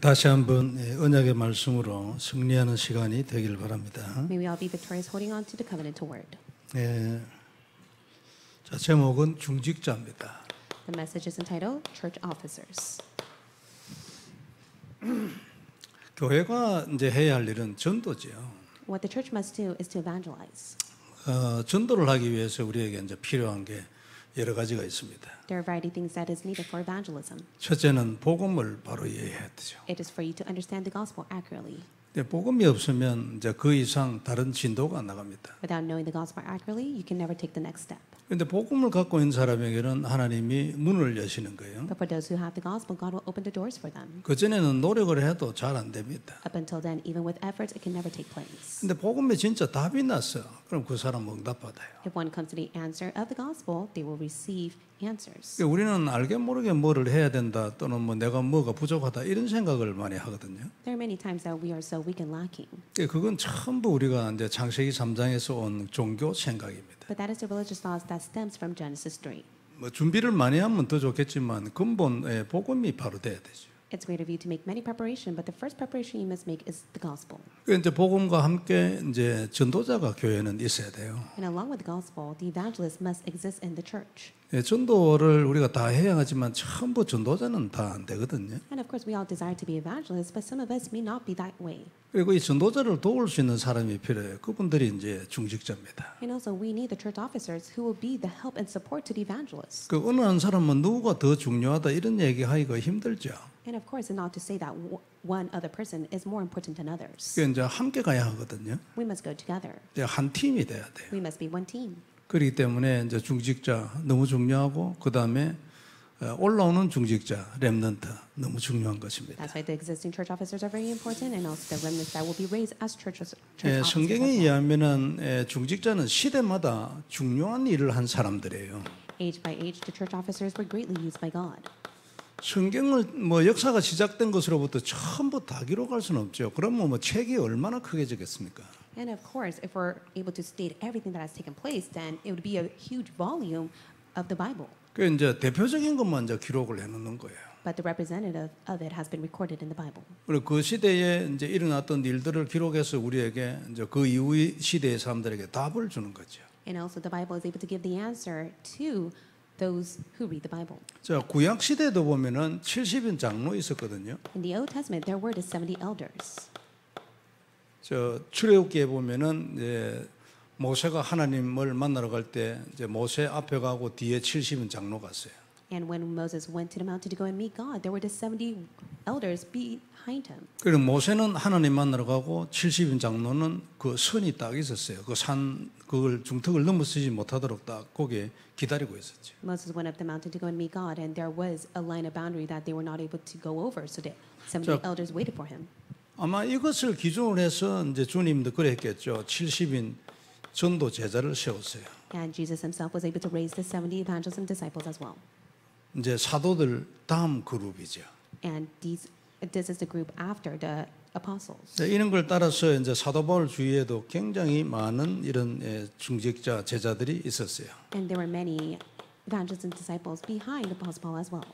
다시 한번 언약의 말씀으로 승리하는 시간이 되길 바랍니다. May we all be victorious holding on to the covenantal word. 자, 제목은 중직자입니다. The message is entitled Church Officers. 교회가 이제 해야 할 일은 전도지요. What the church must do is to evangelize. 전도를 하기 위해서 우리에게 이제 필요한 게 여러 가지가 있습니다. There are a variety of things that is needed for evangelism. 첫째는 복음을 바로 이해해야 되죠. It is for you to understand the gospel accurately. 근데 복음이 없으면 이제 그 이상 다른 진도가 안 나갑니다. Without knowing the gospel accurately, you can never take the next step. 그런데 복음을 갖고 있는 사람에게는 하나님이 문을 여시는 거예요. But for those who have the gospel, God will open the doors for them. 그 전에는 노력을 해도 잘 안 됩니다. Up until then, even with efforts, it can never take place. 근데 복음에 진짜 답이 났어. 그럼 그 사람 응답받아요. If one comes to the answer of the gospel, they will receive answers. 우리는 알게 모르게 뭐를 해야 된다 또는 뭐 내가 뭐가 부족하다 이런 생각을 많이 하거든요. There are many times that we are so weak and lacking. 그건 전부 우리가 이제 창세기 3장에서 온 종교 생각입니다. But that is the religious thoughts that stems from Genesis 3. 뭐 준비를 많이 하면 더 좋겠지만 근본에 복음이 바로 돼야 되죠. It's great of you to make many preparation, but the first preparation you must make is the gospel. 이제 복음과 함께 이제 전도자가 교회는 있어야 돼요. And along with the gospel, the evangelist must exist in the church. 전도를 우리가 다 해야 하지만 전부 전도자는 다 안 되거든요. And of course, we all desire to be evangelists, but some of us may not be that way. 그리고 이 전도자를 도울 수 있는 사람이 필요해요. 그분들이 이제 중직자입니다. And also, we need the church officers who will be the help and support to the evangelists. 그 어느 한 사람은 누구가 더 중요하다 이런 얘기하기가 힘들죠. And of course, it's not to say that one other person is more important than others. 그 이제 함께 가야 하거든요. We must go together. 이제 한 팀이 돼야 돼요. We must be one team. 그렇기 때문에 이제 중직자 너무 중요하고 그 다음에 올라오는 중직자 렘넌트 너무 중요한 것입니다. That's why the existing church officers are very important, and also the remnants that will be raised as church officers. 성경에 의하면은 중직자는 시대마다 중요한 일을 한 사람들이에요. Age by age, the church officers were greatly used by God. 성경을 뭐 역사가 시작된 것으로부터 전부 다 기록할 수는 없죠. 그러면 뭐 책이 얼마나 크게 적겠습니까? And of course, if we're able to state everything that has taken place, then it would be a huge volume of the Bible. 그 이제 대표적인 것만 이제 기록을 해놓는 거예요. But the representative of it has been recorded in the Bible. 그리고 그 시대에 이제 일어났던 일들을 기록해서 우리에게 이제 그 이후의 시대의 사람들에게 답을 주는 거죠. And also, the Bible is able to give the answer to those who read the Bible. 자, 구약 시대도 보면은 70인 장로 있었거든요. In the Old Testament, there were the 70 elders. 저 출애굽기에 보면은 이제 모세가 하나님을 만나러 갈 때 이제 모세 앞에 가고 뒤에 70인 장로 갔어요. And when Moses went to the mountain to go and meet God, there were the 70 elders behind him. 그리고 모세는 하나님 만나러 가고 70인 장로는 그 선이 딱 있었어요. 그 산 그걸 중턱을 넘어서지 못하도록 딱 거기에 기다리고 있었죠. Moses went up the mountain to go and meet God, and there was a line of boundary that they were not able to go over, so the 70 elders waited for him. 아마 이것을 기준으로 해서 이제 주님도 그랬겠죠. 70인 전도 제자를 세웠어요. And Jesus himself was able to raise the 70 evangelists and disciples as well. 이제 사도들 다음 그룹이죠. And this is the group after the apostles. 이런 걸 따라서 이제 사도 바울 주위에도 굉장히 많은 이런 중직자 제자들이 있었어요. And there were many evangelists and disciples behind Apostle Paul as well.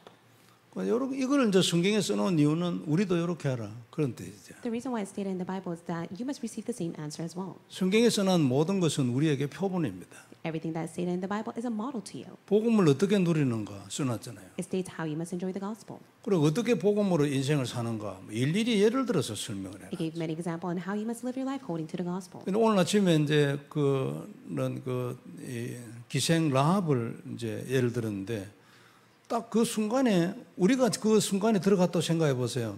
이걸 이제 성경에 써놓은 이유는 우리도 이렇게 하라 그런 뜻이죠. The reason why it's stated in the Bible is that you must receive the same answer as well. 성경에 써놓은 모든 것은 우리에게 표본입니다. Everything that is stated in the Bible is a model to you. 복음을 어떻게 누리는가 써놨잖아요. It states how you must enjoy the gospel. 그리고 어떻게 복음으로 인생을 사는가 일일이 예를 들어서 설명을 해요. It gave many examples on how you must live your life holding to the gospel. 오늘 아침에 이제 그런 기생 라합을 이제 예를 들었는데. 딱 그 순간에 우리가 그 순간에 들어갔다고 생각해 보세요.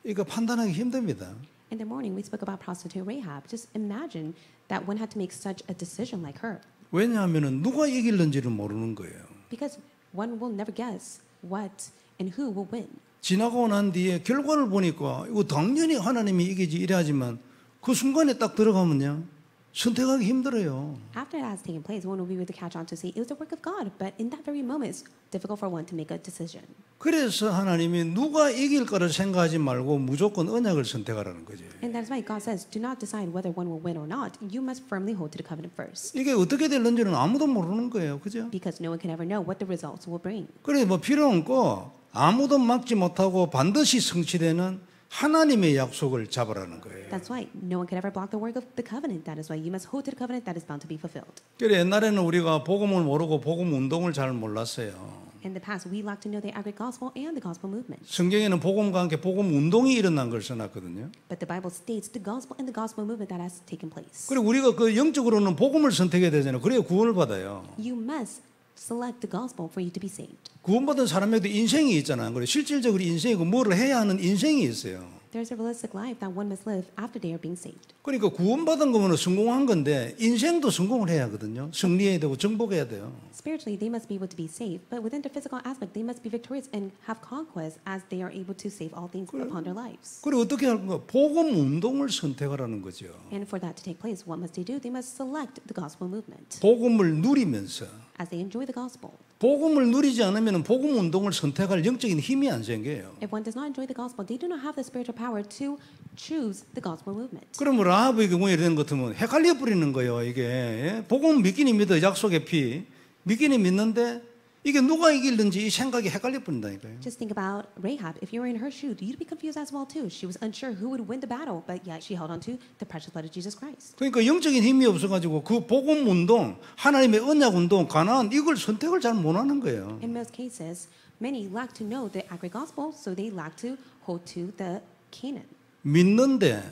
이거 판단하기 힘듭니다. In the morning, we spoke about prostitute Rahab. Just imagine that one had to make such a decision like her. 왜냐하면은 누가 이길는지를 모르는 거예요. Because one will never guess what and who will win. 지나고 난 뒤에 결과를 보니까 이거 당연히 하나님이 이기지 이래야지만 그 순간에 딱 들어가면요. 선택하기 힘들어요. After that has taken place, one will be able to catch on to say it was the work of God. But in that very moment, it's difficult for one to make a decision. 그래서 하나님이 누가 이길 거를 생각하지 말고 무조건 언약을 선택하라는 거죠. And that's why God says, do not decide whether one will win or not. You must firmly hold to the covenant first. 이게 어떻게 될는지는 아무도 모르는 거예요, 그죠? Because no one can ever know what the results will bring. 그래 뭐 필요 없고 아무도 막지 못하고 반드시 성취되는 하나님의 약속을 잡으라는 거예요. That's why no one could ever block the work of the covenant. That is why you must hold to the covenant that is bound to be fulfilled. 그래 옛날에는 우리가 복음을 모르고 복음 운동을 잘 몰랐어요. In the past, we lacked to know the agri gospel and the gospel movement. 성경에는 복음과 함께 복음 운동이 일어난 걸 써놨거든요. But the Bible states the gospel and the gospel movement that has taken place. 그리고 우리가 그 영적으로는 복음을 선택해야 되잖아요. 그래야 구원을 받아요. You must select the gospel for you to be saved. 구원받은 사람에도 인생이 있잖아요. 그래 실질적으로 인생이고 뭐를 해야 하는 인생이 있어요. There's a realistic life that one must live after they are being saved. 그러니까 구원받은 거면 성공한 건데 인생도 성공을 해야 하거든요. 승리해야 되고 정복해야 돼요. Spiritually, they must be able to be saved, but within the physical aspect, they must be victorious and have conquest as they are able to save all things upon their lives. 그리고 어떻게 할 건가? 복음 운동을 선택하라는 거죠. And for that to take place, what must they do? They must select the gospel movement 복음을 누리면서 as they enjoy the gospel. 복음을 누리지 않으면 복음 운동을 선택할 영적인 힘이 안 생겨요. If one does not enjoy the gospel, they do not have the spiritual power to choose the gospel movement. 그러면 라합의 경우에 이런 것 같으면 헷갈려 버리는 거예요. 이게 복음 믿기는 믿어 약속의 피 믿기는 믿는데 이게 누가 이길는지 이 생각이 헷갈려 버린다니까요. Just think about Rahab. If you were in her shoes, you'd be confused as well too. She was unsure who would win the battle, but yet she held on to the precious blood of Jesus Christ. 그러니까 영적인 힘이 없어가지고 그 복음 운동, 하나님의 언약 운동, 가나안 이걸 선택을 잘 못하는 거예요. In most cases, many lack to know the agri gospel, so they lack to hold to the Canaan. 믿는데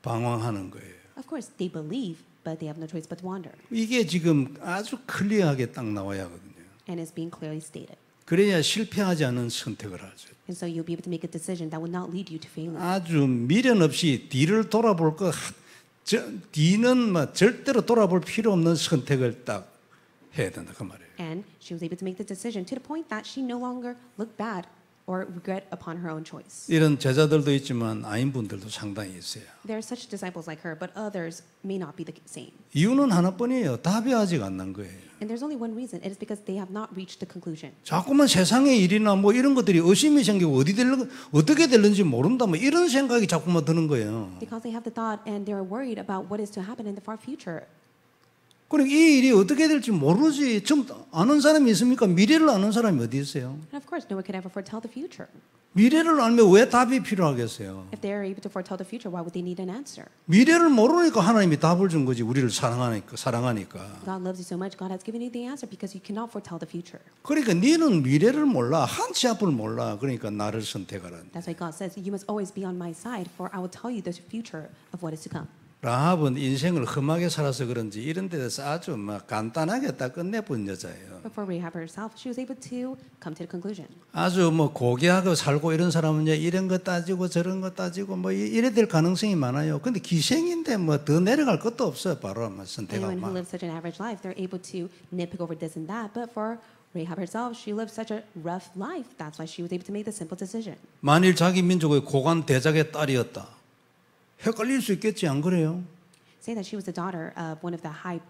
방황하는 거예요. Of course, they believe, but they have no choice but to wander. 이게 지금 아주 클리어하게 딱 나와야 하거든요. And it's being clearly stated. 그래야 실패하지 않은 선택을 하죠. And so you'll be able to make a decision that will not lead you to failure. 아주 미련 없이 뒤를 돌아볼 거, 뒤는 뭐 절대로 돌아볼 필요 없는 선택을 딱 해야 된다 그 말이에요. And she was able to make the decision to the point that she no longer looked bad or regret upon her own choice. 이런 제자들도 있지만 아닌 분들도 상당히 있어요. There are such disciples like her, but others may not be the same. 이유는 하나뿐이에요. 답이 아직 안 난 거예요. And there's only one reason. It is because they have not reached the conclusion. 자꾸만 세상의 일이나 뭐 이런 것들이 의심이 생기고 어떻게 될는지 모른다 뭐 이런 생각이 자꾸만 드는 거예요. Because they have the thought and they're worried about what is to happen in the far future. 그리고 이 일이 어떻게 될지 모르지. 좀 아는 사람이 있습니까? 미래를 아는 사람이 어디 있어요? And of course, no one could ever foretell the future. 미래를 알면 왜 답이 필요하겠어요? If they are able to foretell the future, why would they need an answer? 미래를 모르니까 하나님이 답을 준 거지. 우리를 사랑하니까. God loves you so much. God has given you the answer because you cannot foretell the future. 그러니까 너는 미래를 몰라. 한치 앞을 몰라. 그러니까 나를 선택하라. That's why God says, you must always be on my side, for I will tell you the future of what is to come. 라합은 인생을 험하게 살아서 그런지 이런 데서 아주 막 간단하게 딱 끝내본 여자예요. But for Rahab herself, she was able to come to the conclusion. 아주 뭐 고귀하게 살고 이런 사람은요 이런 거 따지고 저런 거 따지고 뭐 이래 될 가능성이 많아요. 근데 기생인데 뭐 더 내려갈 것도 없어요. 바로 아마 선택하고 Anyone who 막. lives such an average life, they're able to nitpick over this and that. But for Rahab herself, she lived such a rough life. That's why she was able to make the simple decision. 만일 자기 민족의 고관 대작의 딸이었다. 헷갈릴 수 있겠지 안 그래요? Say that she was the daughter of one of the high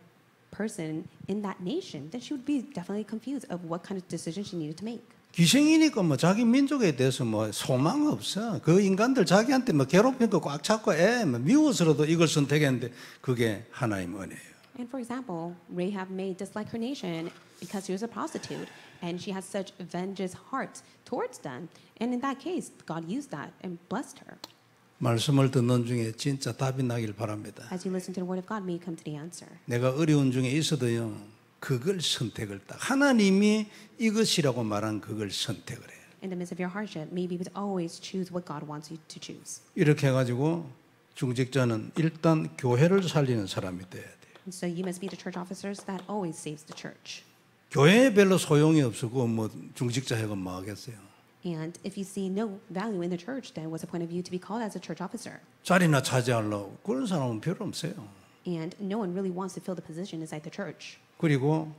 person in that nation, then she would be definitely confused of what kind of decision she needed to make. 기생이니까 뭐 자기 민족에 대해서 뭐 소망 없어. 그 인간들 자기한테 뭐 괴롭힌 거 꽉 잡고 뭐 미워서라도 이걸 선택했는데 그게 하나님 은혜예요. And for example, Rahab may dislike her nation because she was a prostitute, and she has such vengeance heart towards them. And in that case, God used that and blessed her. 말씀을 듣는 중에 진짜 답이 나길 바랍니다. As you listen to the word of God, may you come to the answer. 내가 어려운 중에 있어도요. 그걸 선택을 딱 하나님이 이것이라고 말한 그걸 선택을 해요. In the midst of your hardship, may you be able to always choose what God wants you to choose. 이렇게 해가지고 중직자는 일단 교회를 살리는 사람이 돼야 돼요. And so you must be the church officers that always saves the church. 교회에 별로 소용이 없고 뭐 중직자 해가 뭐 하겠어요. And if you see no value in the church, then what's the point of you to be called as a church officer? 자리나 차지하려고 그런 사람은 별로 없어요. And no one really wants to fill the position inside the church. 그리고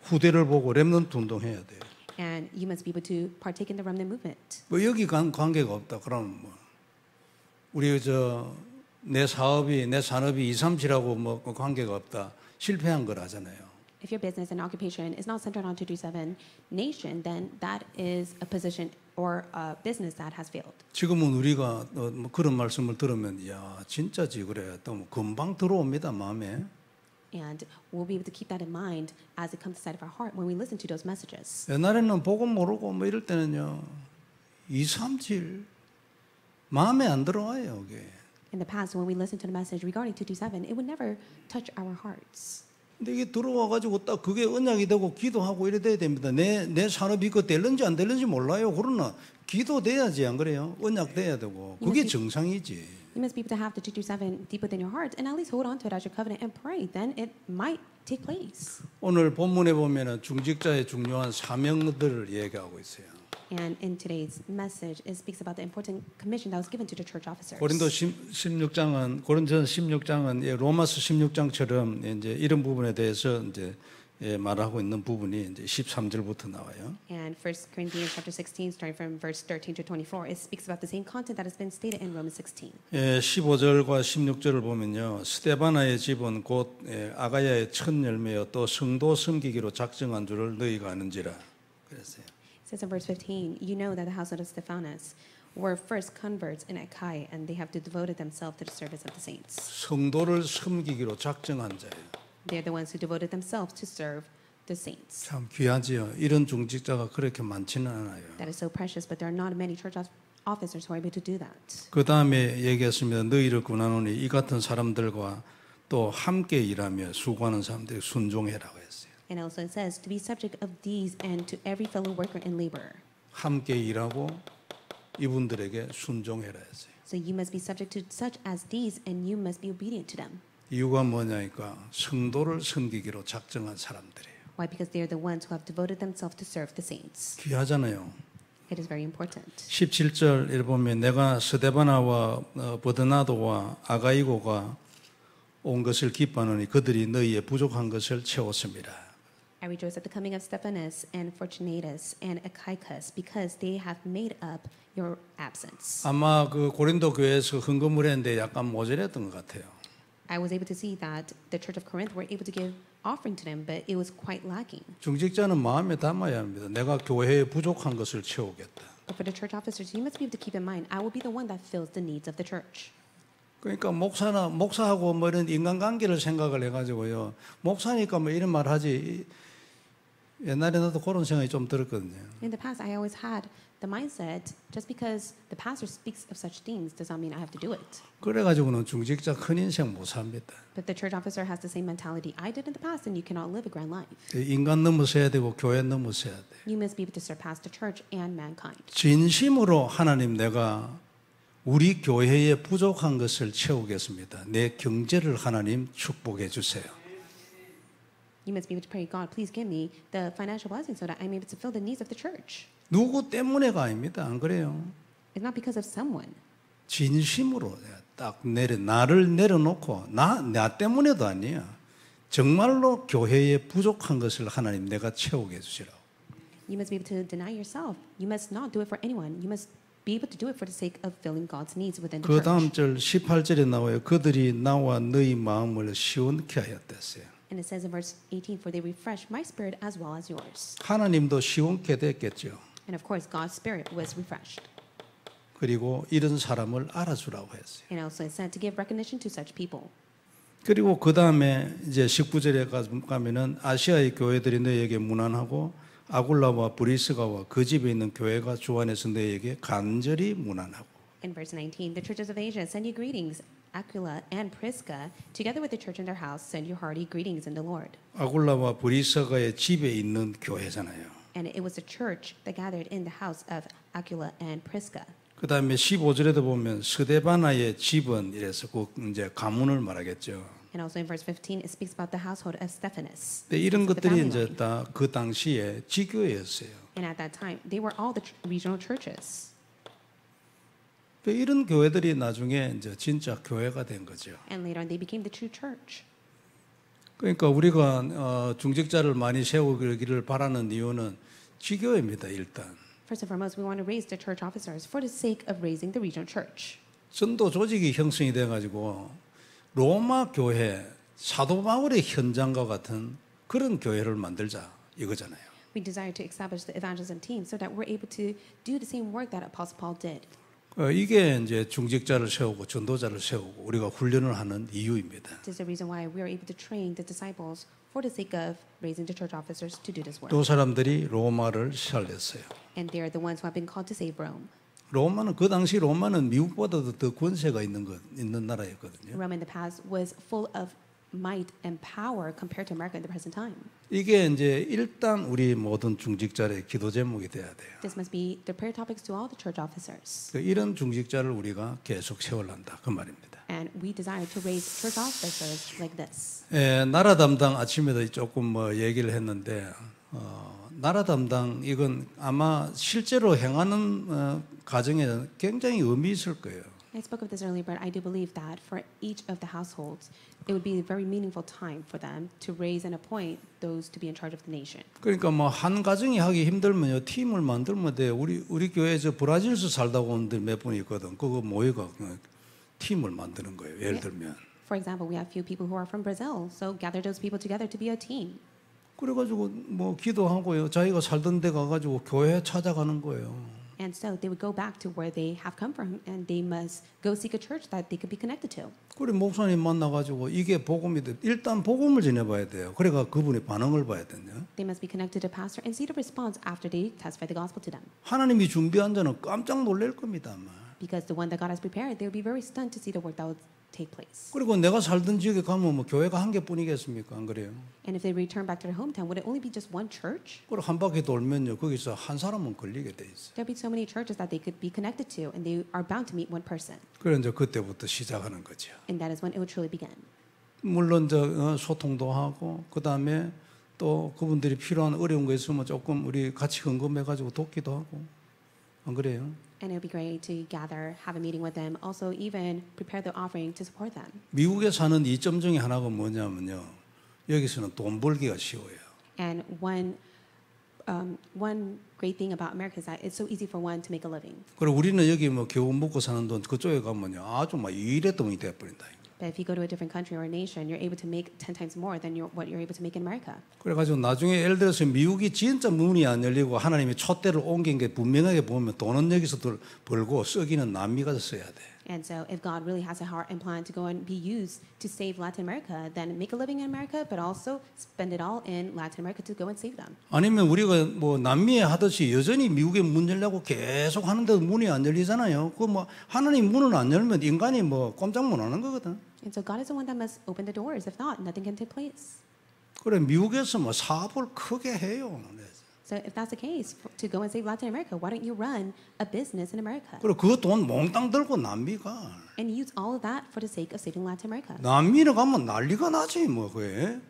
후대를 보고 렘넌트 운동해야 돼요. And you must be able to partake in the remnant movement. 뭐 여기 관계가 없다. 그럼 뭐 우리 내 사업이 내 산업이 2, 3, 7하고 뭐 관계가 없다. 실패한 거라잖아요. If your business and occupation is not centered on 237 nation, then that is a position or a business that has failed. 지금은 우리가 뭐 그런 말씀을 들으면 야 진짜지 그래 또 뭐 금방 들어옵니다 마음에. And we'll be able to keep that in mind as it comes inside of our heart when we listen to those messages. 옛날에는 복음 모르고 뭐 이럴 때는요 2, 3질 마음에 안 들어와요, 이게. In the past, when we listened to the message regarding 227, it would never touch our hearts. 근데 이게 들어와가지고 딱 그게 언약이 되고 기도하고 이래 돼야 됩니다. 내 산업이 그 될는지 안 될는지 몰라요. 그러나 기도돼야지, 안 그래요? 언약 돼야 되고. 그게 정상이지. You must be able to have the 227 deep within your heart and at least hold on to it as your covenant and pray. Then it might take place. 오늘 본문에 보면은 중직자의 중요한 사명들을 얘기하고 있어요. And in today's message, it speaks about the important commission that was given to the church officers. 고린도 16장은 고린전 16장은 로마서 16장처럼 이제 이런 부분에 대해서 이제 말하고 있는 부분이 이제 13절부터 나와요. And 1 Corinthians chapter 16, starting from verse 13 to 24, it speaks about the same content that has been stated in Romans 16. 15절과 16절을 보면요, 스데바나의 집은 곧 아가야의 첫 열매여 또 성도 섬기기로 작정한 줄을 너희가 아는지라 그랬어요. It says in verse 15, you know that the household of Stephanus were first converts in Achaia, and they have devoted themselves to the service of the saints. 성도를 섬기기로 작정한 자예요. They're the ones who devoted themselves to serve the saints. 참 귀하지요. 이런 중직자가 그렇게 많지는 않아요. That is so precious, but there are not many church officers who are able to do that. 그 다음에 얘기했습니다. 너희를 권하노니 이 같은 사람들과 또 함께 일하며 수고하는 사람들이 순종해라고 했어요. And also it says to be subject of these and to every fellow worker and laborer. 함께 일하고 이분들에게 순종해라 했어요. So you must be subject to such as these, and you must be obedient to them. 이유가 뭐냐니까 성도를 섬기기로 작정한 사람들이에요. Why? Because they are the ones who have devoted themselves to serve the saints. 귀하잖아요. It is very important. 17절에 보면 내가 스데바나와 버드나도와 아가이고가 온 것을 기뻐하노니 그들이 너희의 부족한 것을 채웠습니다. I rejoice at the coming of Stephanus and Fortunatus and Achaicus because they have made up your absence. 아마 그 고린도 교회에서 헌금을 했는데 약간 모자랐던 것 같아요. I was able to see that the church of Corinth were able to give offering to them, but it was quite lacking. 중직자는 마음에 담아야 합니다. 내가 교회에 부족한 것을 채우겠다. But for the church officers, you must be able to keep in mind, I will be the one that fills the needs of the church. 그러니까 목사하고 뭐 이런 인간관계를 생각을 해가지고요. 목사니까 뭐 이런 말 하지. 옛날에 나도 그런 생각이 좀 들었거든요. In the past, I always had the mindset, just because the pastor speaks of such things does not mean I have to do it. 그래가지고는 중직자 큰 인생 못 삽니다. But the church officer has the same mentality I did in the past, and you cannot live a grand life. 인간 넘어서야 되고 교회 넘어서야 돼. You must be able to surpass the church and mankind. 진심으로 하나님 내가 우리 교회에 부족한 것을 채우겠습니다. 내 경제를 하나님 축복해 주세요. You must be able to pray, God, please give me the financial blessing so that I'm able to fill the needs of the church. 누구 때문에가 아닙니다. 안 그래요? It's not because of someone. 진심으로 딱 나를 내려놓고 나 때문에도 아니야. 정말로 교회에 부족한 것을 하나님 내가 채우게 해주시라고. You must be able to deny yourself. You must not do it for anyone. You must be able to do it for the sake of filling God's needs within the 그 church. 다음 절 18절에 나와요. 그들이 나와 너희 마음을 시원케 하였댔어요. And it says in verse 18, for they refresh my spirit as well as yours. 하나님도 시원케 됐겠죠. And of course, God's spirit was refreshed. 그리고 이런 사람을 알아주라고 했어요. And also it said to give recognition to such people. 그리고 그 다음에 이제 19절에 가면은 아시아의 교회들이 너희에게 무난하고 아굴라와 브리스가와 그 집에 있는 교회가 주 안에서 너희에게 간절히 무난하고. In verse 19, the churches of Asia send you greetings. Aquila and Prisca, together with the church in their house, send you hearty greetings in the Lord. 아굴라와 브리스가의 집에 있는 교회잖아요. And it was the church that gathered in the house of Aquila and Prisca. 그 다음에 15절에도 보면 스데바나의 집은 이래서 그 이제 가문을 말하겠죠. And also in verse 15, it speaks about the household of Stephanus. 근데 이런 the 것들이 family 이제 line. 다 그 당시에 지교회였어요. And at that time, they were all the regional churches. 이런 교회들이 나중에 이제 진짜 교회가 된 거죠. And later on, they became the true church. 그러니까 우리가 중직자를 많이 세우기를 바라는 이유는 지교회입니다. 일단 First and foremost, we want to raise the church officers for the sake of raising the regional church. 전도 조직이 형성이 돼가지고 로마 교회 사도 바울의 현장과 같은 그런 교회를 만들자 이거잖아요. We desire to establish the evangelism team so that we're able to do the same work that Apostle Paul did. 이게 이제 중직자를 세우고 전도자를 세우고 우리가 훈련을 하는 이유입니다. This is the reason why we are able to train the disciples for the sake of raising the church officers to do this work. 두 사람들이 로마를 살렸어요. And they are the ones who have been called to save Rome. 로마는 그 당시 로마는 미국보다도 더 권세가 있는 나라였거든요. Rome in the past was full of might and power compared to America in the present time. 이게 이제 일단 우리 모든 중직자의 기도 제목이 돼야 돼요. This must be the prayer topics to all the church officers. 이런 중직자를 우리가 계속 세워란다 그 말입니다. And we desire to raise church officers like this. 나라 담당 아침에도 조금 뭐 얘기를 했는데 나라 담당 이건 아마 실제로 행하는 가정에 굉장히 의미 있을 거예요. I spoke of this earlier, but I do believe that for each of the households, it would be a very meaningful time for them to raise and appoint those to be in charge of the nation. 그러니까 뭐 한 가정이 하기 힘들면요 팀을 만들면 돼. 우리 교회에 저 브라질에서 살다 온 분들 몇 분 있거든. 그거 모여가 팀을 만드는 거예요. 예를 들면. For example, we have few people who are from Brazil, so gather those people together to be a team. 그래가지고 뭐 기도하고요. 자기가 살던 데 가가지고 교회 찾아가는 거예요. And so they would go back to where they have come from, and they must go seek a church that they could be connected to. 그래 목사님 만나가지고 이게 복음이 돼. 일단 복음을 전해봐야 돼요. 그래가 그분의 반응을 봐야 된대요. They must be connected to pastor and see the response after they testify the gospel to them. 하나님이 준비한 자는 깜짝 놀랄 겁니다. 아마. Because the one that God has prepared, they will be very stunned to see the work that will take place. 그리고 내가 살던 지역에 가면 뭐 교회가 한 개뿐이겠습니까? 안 그래요? And if they return back to their hometown, would it only be just one church? 그리고 한 바퀴 돌면요 거기서 한 사람은 걸리게 돼 있어요. There'll be so many churches that they could be connected to, and they are bound to meet one person. 그래 이제 그때부터 시작하는 거죠. And that is when it will truly begin. 물론 저 소통도 하고 그 다음에 또 그분들이 필요한 어려운 거 있으면 조금 우리 같이 헌금해가지고 돕기도 하고 안 그래요? And it would be great to gather, have a meeting with them, also even prepare the offering to support them. 미국에 사는 이점 중에 하나가 뭐냐면요. 여기서는 돈 벌기가 쉬워요. And one great thing about America is that it's so easy for one to make a living. 그리고 우리는 여기 뭐 겨우 먹고 사는 돈 그쪽에 가면요 아주 막 일의 돈이 돼버린다. But if you go to a different country or a nation, you're able to make 10 times more than what you're able to make in America. 그래가지고 나중에 예를 들어서 미국이 진짜 문이 안 열리고 하나님이 촛대를 옮긴 게 분명하게 보면 돈은 여기서 벌고 쓰기는 남미가 써야 돼. And so if God really has a heart and plan to go and be used to save Latin America, then make a living in America, but also spend it all in Latin America to go and save them. 아니면 우리가 뭐 남미에 하듯이 여전히 미국에 문 열려고 계속 하는데도 문이 안 열리잖아요. 그 뭐 하나님 문을 안 열면 인간이 뭐 꼼짝 못 하는 거거든. And so God is the one that must open the doors. If not, nothing can take place. 그래 미국에서 뭐 사업을 크게 해요. So if that's the case, to go and save Latin America, why don't you run a business in America 그리고 그 돈 몽땅 들고 남미가 and use all of that for the sake of saving Latin America? 남미를 가면 난리가 나지 뭐 그게.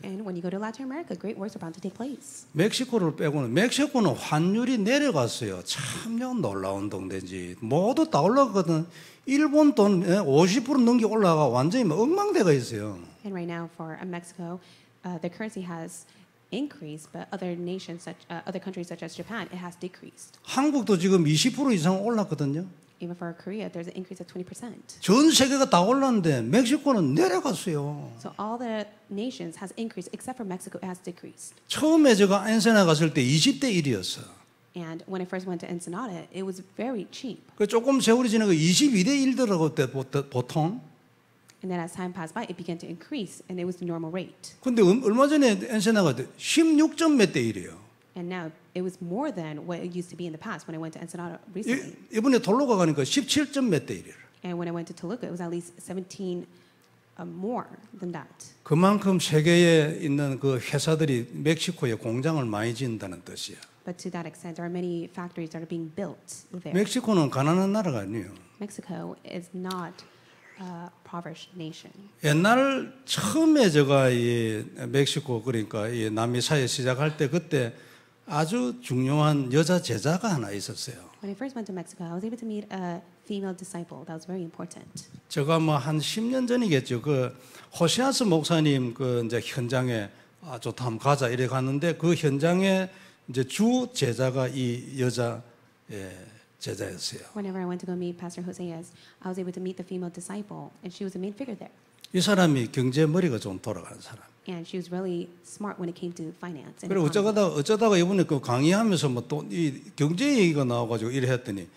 And when you go to Latin America, great works are bound to take place. 멕시코를 빼고는 멕시코는 환율이 내려갔어요. 참 놀라운 동네지. 모두 다 올라가거든. 일본 돈 50% 넘게 올라가 완전히 엉망대가 있어요. And right now for Mexico, the currency has increased, but other nations, other countries such as Japan, it has decreased. 한국도 지금 20% 이상 올랐거든요. Even for Korea, there's an increase of 20%. 전 세계가 다 올랐는데 멕시코는 내려갔어요. So all the nations has increased, except for Mexico, it has decreased. 처음에 제가 엔세나 갔을 때 20대 1이었어. And when I first went to Ensenada, it was very cheap. 그 조금 세월이 지나고 22대 1더라고 때 보통. And then as time passed by, it began to increase, and it was the normal rate. 근데 얼마 전에 엔세나가 16점 몇 대 1이에요. And now it was more than what it used to be in the past when I went to Ensenada recently. 이번에 돌로가 가니까 17점 몇 대 1이에요. And when I went to Toluca, it was at least 17 more than that. 그만큼 세계에 있는 그 회사들이 멕시코에 공장을 많이 짓는다는 뜻이야. But to that extent, there are many factories that are being built there. 멕시코는 가난한 나라가 아니에요. Mexico is not a impoverished nation. 옛날 처음에 제가 이 멕시코 그러니까 이 남미 사회 시작할 때 그때 아주 중요한 여자 제자가 하나 있었어요. When I first went to Mexico, I was able to meet a female disciple. That was very important. 제가 뭐 한 10년 전이겠죠. 그 호시아스 목사님 그 이제 현장에 좋다 한번 가자 이래 갔는데 그 현장에 이제 주 제자가 이 여자 제자였어요. Whenever I went to go meet Pastor Joseas, I was able to meet the female disciple, and she was the main figure there. 이 사람이 경제 머리가 좀 돌아가는 사람. And she was really smart when it came to finance. And 그리고 economy. 어쩌다가 이번에 그 강의하면서 뭐 또 이 경제 얘기가 나와가지고 이래 했더니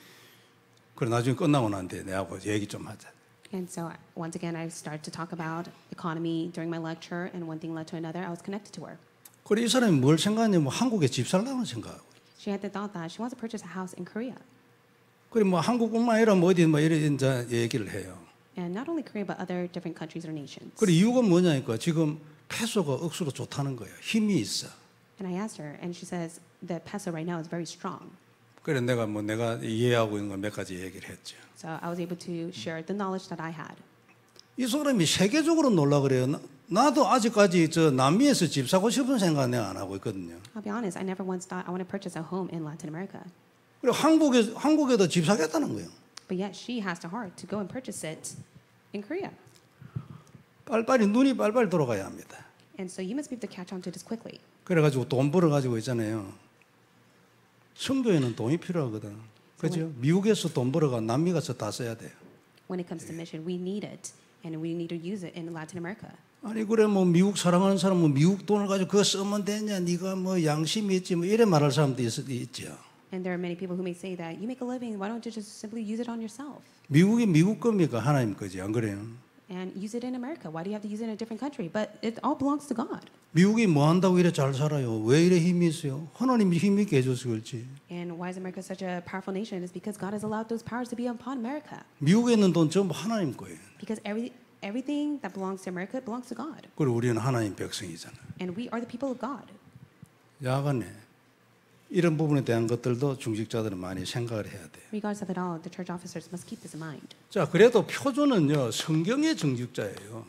그래 나중에 끝나고 난데 내하고 얘기 좀 하자. And so once again, I started to talk about economy during my lecture, and one thing led to another. I was connected to her. 그래 이 사람이 뭘 생각하냐면 한국에 집 살라고 생각하고. She had the thought that she wants to purchase a house in Korea. 그래 뭐 한국뿐만 아니라 뭐 어디 뭐 이런 이제 얘기를 해요. And not only Korea, but other different countries or nations. 그래 이유가 뭐냐니까 지금 페소가 억수로 좋다는 거예요. 힘이 있어. And I asked her, and she says the peso right now is very strong. 그래 내가 이해하고 있는 거 몇 가지 얘기를 했죠. So I was able to share the knowledge that I had. 이 사람이 세계적으로 놀라 그래요. 나도 아직까지 저 남미에서 집 사고 싶은 생각 내가 안 하고 있거든요. I'll be honest, I never once thought I want to purchase a home in Latin America. 그리고 한국에도 집 사겠다는 거예요. But yet she has the heart to go and purchase it in Korea. 눈이 빨리빨리 돌아가야 합니다. And so you must be able to catch on to this quickly. 그래가지고 돈 벌어가지고 있잖아요. 선교에는 돈이 필요하거든. 그죠? 미국에서 돈 벌어가 남미 가서 다 써야 돼요. When it comes to mission, we need it, and we need to use it in Latin America. 아니 그래 뭐 미국 사랑하는 사람은 미국 돈을 가지고 그거 쓰면 되냐? 네가 뭐 양심이 있지 뭐 이래 말할 사람도 있죠. And there are many people who may say that you make a living, why don't you just simply use it on yourself 미국이 미국 겁니까? 하나님 거지 안 그래요? and use it in America? Why do you have to use it in a different country? But it all belongs to God. 미국이 뭐 한다고 이래 잘 살아요? 왜 이래 힘이 있어요? 하나님이 힘 있게 해줘서 그렇지. And why is America such a powerful nation? It's because God has allowed those powers to be upon America. 미국에 있는 돈 전부 하나님 거예요. Because everything that belongs to America belongs to God. 그리고 우리는 하나님 백성이잖아요. And we are the people of God. 야간에 이런 부분에 대한 것들도 중직자들은 많이 생각을 해야 돼요. Regardless of it all, the church officers must keep this in mind. 자, 그래도 표준은요 성경의 중직자예요.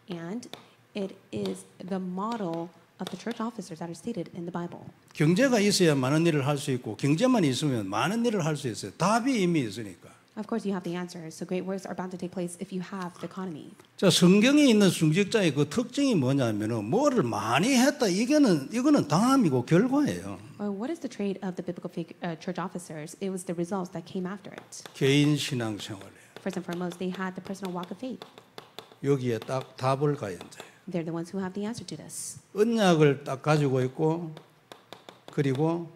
And it is the model of the church officers that are stated in the Bible. 경제가 있어야 많은 일을 할 수 있고 경제만 있으면 많은 일을 할 수 있어요. 답이 이미 있으니까. Of course, you have the answers. So great works are bound to take place if you have the economy. 자, 성경에 있는 중직자의 그 특징이 뭐냐면은 뭐를 많이 했다. 이거는 당함이고 결과예요. Well, what is the trait of the biblical church officers? It was the results that came after it. 개인 신앙 생활이에요. First and foremost, they had the personal walk of faith. 여기에 딱 답을 가연자예요. They're the ones who have the answer to this. 언약을 딱 가지고 있고 그리고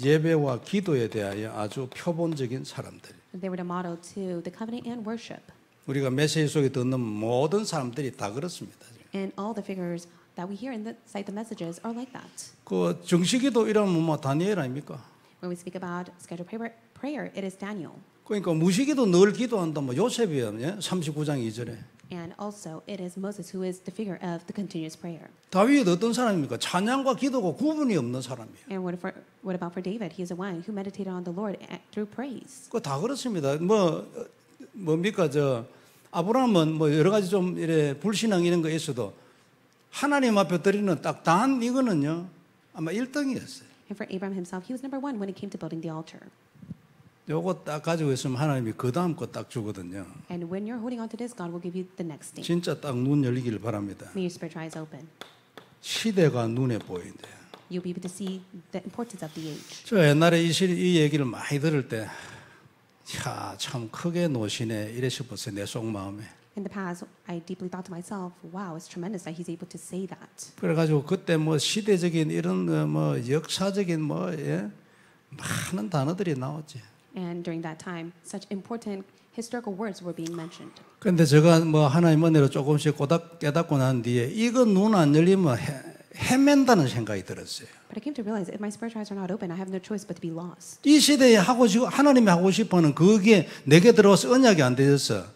예배와 기도에 대하여 아주 표본적인 사람들. They were the model to the covenant and worship. 우리가 메시지 속에 듣는 모든 사람들이 다 그렇습니다. And all the figures that we hear inside the messages are like that. 그 정식기도 이러면 뭐 다니엘 아닙니까? When we speak about scheduled prayer, it is Daniel. 그러니까 무식이도 늘 기도한다. 뭐 요셉이야, 39장 2절에. And also, it is Moses who is the figure of the continuous prayer. 다윗 어떤 사람입니까? 찬양과 기도가 구분이 없는 사람이에요. And what about for David? He is the one who meditated on the Lord through praise. 그 다 그렇습니다. 뭡니까 아브라함은 뭐 여러 가지 좀 이래 불신앙 이런 거 있어도 하나님 앞에 드리는 딱 단 이거는요 아마 1등이었어요. And for Abraham himself, he was number one when it came to building the altar. 요거 딱 가지고 있으면 하나님이 그 다음 거 딱 주거든요. And when you're holding on to this, God will give you the next thing. 진짜 딱 눈 열리기를 바랍니다. May your spiritual eyes open. 시대가 눈에 보인대요. You'll be able to see the importance of the age. 저 옛날에 이 얘기를 많이 들을 때, 야, 참 크게 노시네 이래 싶었어요. 내 속마음에. In the past, I deeply thought to myself, wow, it's tremendous that he's able to say that. 그래가지고 그때 뭐 시대적인 이런 뭐 역사적인 많은 단어들이 나왔지. And during that time, such important historical words were being mentioned. 그런데 제가 뭐 하나님 은혜로 조금씩 깨닫고 난 뒤에 이거 눈 안 열리면 헤맨다는 생각이 들었어요. But I came to realize if my spiritual eyes are not open, I have no choice but to be lost. 이 시대에 하나님이 하고 싶어하는 그게 내게 들어와서 언약이 안 되었어.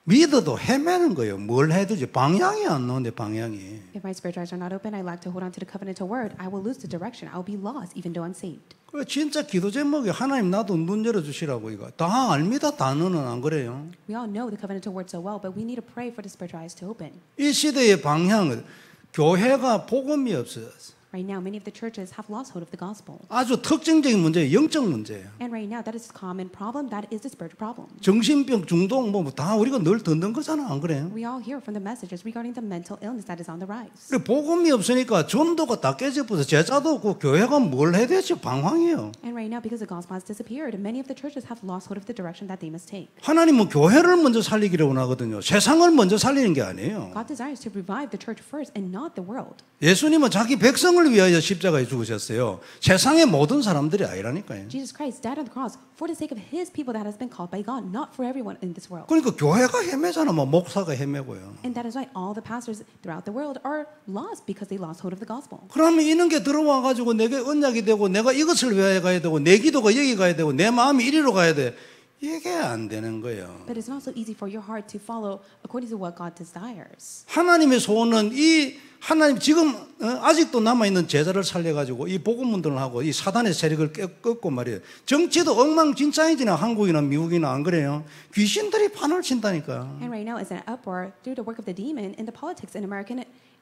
믿어도 헤매는 거예요. 뭘 해야 되지? 방향이 안 나오는데 방향이. If my spiritual eyes are not open, I lack to hold on to the covenantal word. I will lose the direction. I will be lost even though I'm saved. 그 진짜 기도 제목이 하나님 나도 눈 열어주시라고 이거. 다 압니다. 단어는 안 그래요. We all know the covenantal word so well, but we need to pray for the spiritual eyes to open. 이 시대의 방향은 교회가 복음이 없어졌어. Right now, many of the churches have lost hold of the gospel. 아주 특징적인 문제예요. 영적 문제예요. And right now, that is a common problem. That is the spiritual problem. 정신병, 중독 다 우리가 늘 듣는 거잖아. 안 그래요? We all hear from the messages regarding the mental illness that is on the rise. 그리고 복음이 없으니까 전도가 다 깨져버려서 제자도 없고 교회가 뭘 해야 될지 방황이에요. And right now, because the gospel has disappeared, many of the churches have lost hold of the direction that they must take. 하나님은 교회를 먼저 살리기를 원하거든요. 세상을 먼저 살리는 게 아니에요. God desires to revive the church first and not the world. 예수님은 자기 백성을 사람을 위하여 십자가에 죽으셨어요. 세상의 모든 사람들이 아니라니까요. Jesus Christ died on the cross for the sake of his people that has been called by God, not for everyone in this world. 그러니까 교회가 헤매잖아. 뭐 목사가 헤매고요. And that is why all the pastors throughout the world are lost because they lost hold of the gospel. 그러면 이런 게 들어와 가지고 내게 언약이 되고 내가 이것을 위하여 가야 되고 내 기도가 여기 가야 되고 내 마음이 이리로 가야 돼. 이게 안 되는 거예요. But it's not so easy for your heart to follow according to what God desires. 하나님의 소원은 이 하나님 지금 아직도 남아있는 제자를 살려가지고 이 복음운동을 하고 이 사단의 세력을 꺾고 말이에요. 정치도 엉망진창이지나 한국이나 미국이나 안 그래요? 귀신들이 판을 친다니까. And right now it's an uproar through the work of the demon in the politics in America